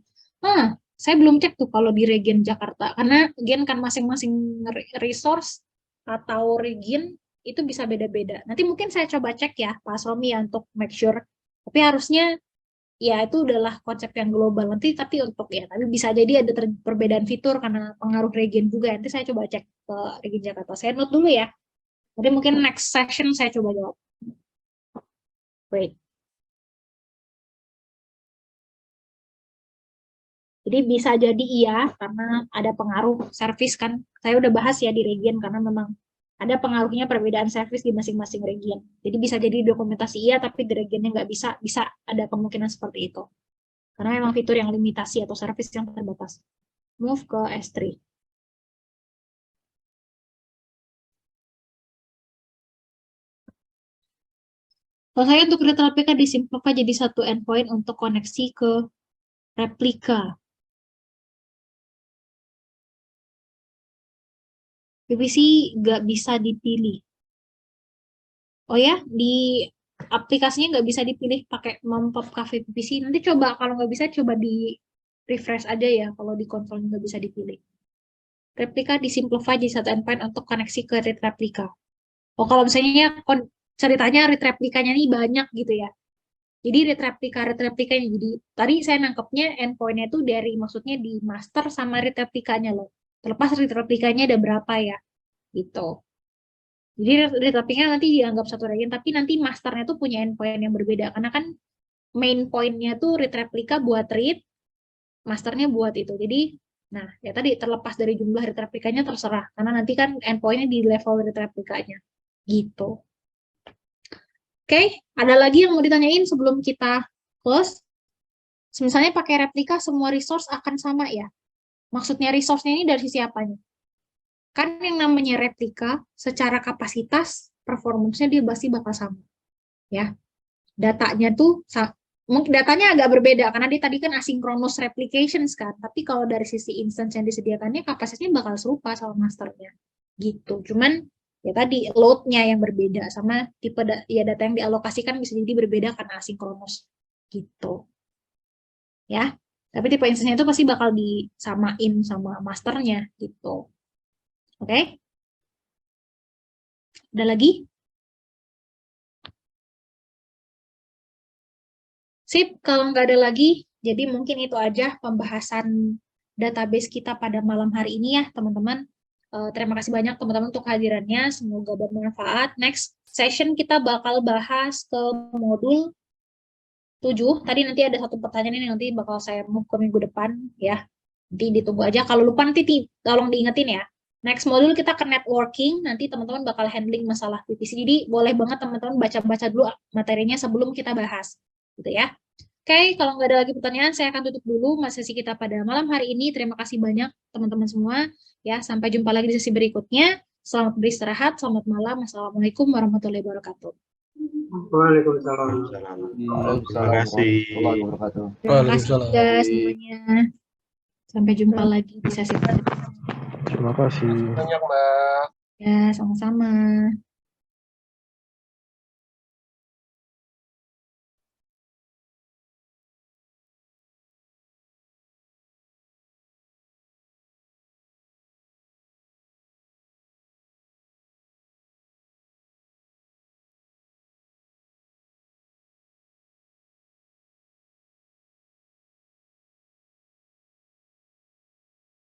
Saya belum cek tuh kalau di Regen Jakarta, karena again kan masing-masing resource atau region itu bisa beda-beda. Nanti mungkin saya coba cek ya Pak Somi ya untuk make sure. Tapi harusnya ya itu adalah konsep yang global nanti, tapi untuk ya tapi bisa jadi ada perbedaan fitur karena pengaruh region juga. Nanti saya coba cek ke Regen Jakarta. Saya note dulu ya. Nanti mungkin next session saya coba jawab. Wait. Jadi bisa jadi iya, karena ada pengaruh service kan. Saya udah bahas ya di region, karena memang ada pengaruhnya perbedaan service di masing-masing region. Jadi bisa jadi dokumentasi iya, tapi di regionnya nggak bisa, bisa ada kemungkinan seperti itu. Karena memang fitur yang limitasi atau service yang terbatas. Move ke S3. Kalau saya untuk retail APK disimplify jadi satu endpoint untuk koneksi ke replika. PVC nggak bisa dipilih. Oh ya, di aplikasinya nggak bisa dipilih pakai mom-pop cafe PVC. Nanti coba, kalau nggak bisa, coba di refresh aja ya, kalau di konsol nggak bisa dipilih. Replika disimplify jadi satu endpoint untuk koneksi ke read replika. Oh, kalau misalnya ceritanya read replikanya nih banyak gitu ya. Jadi read replikanya. Jadi tadi saya nangkepnya endpointnya itu dari, maksudnya di master sama read replikanya loh. Terlepas read replikanya ada berapa ya, gitu. Jadi read replikanya nanti dianggap satu region, tapi nanti masternya tuh punya endpoint yang berbeda. Karena kan main point-nya tuh read replika buat read, masternya buat itu. Jadi, nah ya tadi terlepas dari jumlah read replikanya terserah. Karena nanti kan endpoint-nya di level read replikanya. Gitu. Oke, ada lagi yang mau ditanyain sebelum kita close? Misalnya pakai replika semua resource akan sama ya. Maksudnya resource-nya ini dari sisi apanya? Kan yang namanya replika secara kapasitas performance-nya dia pasti bakal sama. Ya. Datanya tuh mungkin datanya agak berbeda karena dia tadi kan asynchronous replications kan. Tapi kalau dari sisi instance yang disediakannya kapasitasnya bakal serupa sama masternya. Gitu. Cuman ya tadi load-nya yang berbeda sama tipe ya data yang dialokasikan bisa jadi berbeda karena asynchronous. Gitu. Ya. Tapi tipe instance-nya itu pasti bakal disamain sama masternya gitu. Oke? Ada lagi? Sip, kalau nggak ada lagi, jadi mungkin itu aja pembahasan database kita pada malam hari ini ya, teman-teman. Terima kasih banyak teman-teman untuk kehadirannya, semoga bermanfaat. Next session kita bakal bahas ke modul 7. Tadi nanti ada satu pertanyaan ini nanti bakal saya move ke minggu depan ya. Nanti ditunggu aja. Kalau lupa nanti tolong diingetin ya. Next modul kita ke networking, nanti teman-teman bakal handling masalah PPC. Jadi boleh banget teman-teman baca-baca dulu materinya sebelum kita bahas. Gitu ya. Oke, kalau nggak ada lagi pertanyaan, saya akan tutup dulu sesi kita pada malam hari ini. Terima kasih banyak teman-teman semua. Ya, sampai jumpa lagi di sesi berikutnya. Selamat beristirahat, selamat malam. Assalamualaikum warahmatullahi wabarakatuh. Waalaikumsalam. Terima kasih. Terima kasih juga semuanya. Sampai jumpa lagi di sesi berikutnya. Terima kasih. Banyak, Mbak. Ya, sama-sama.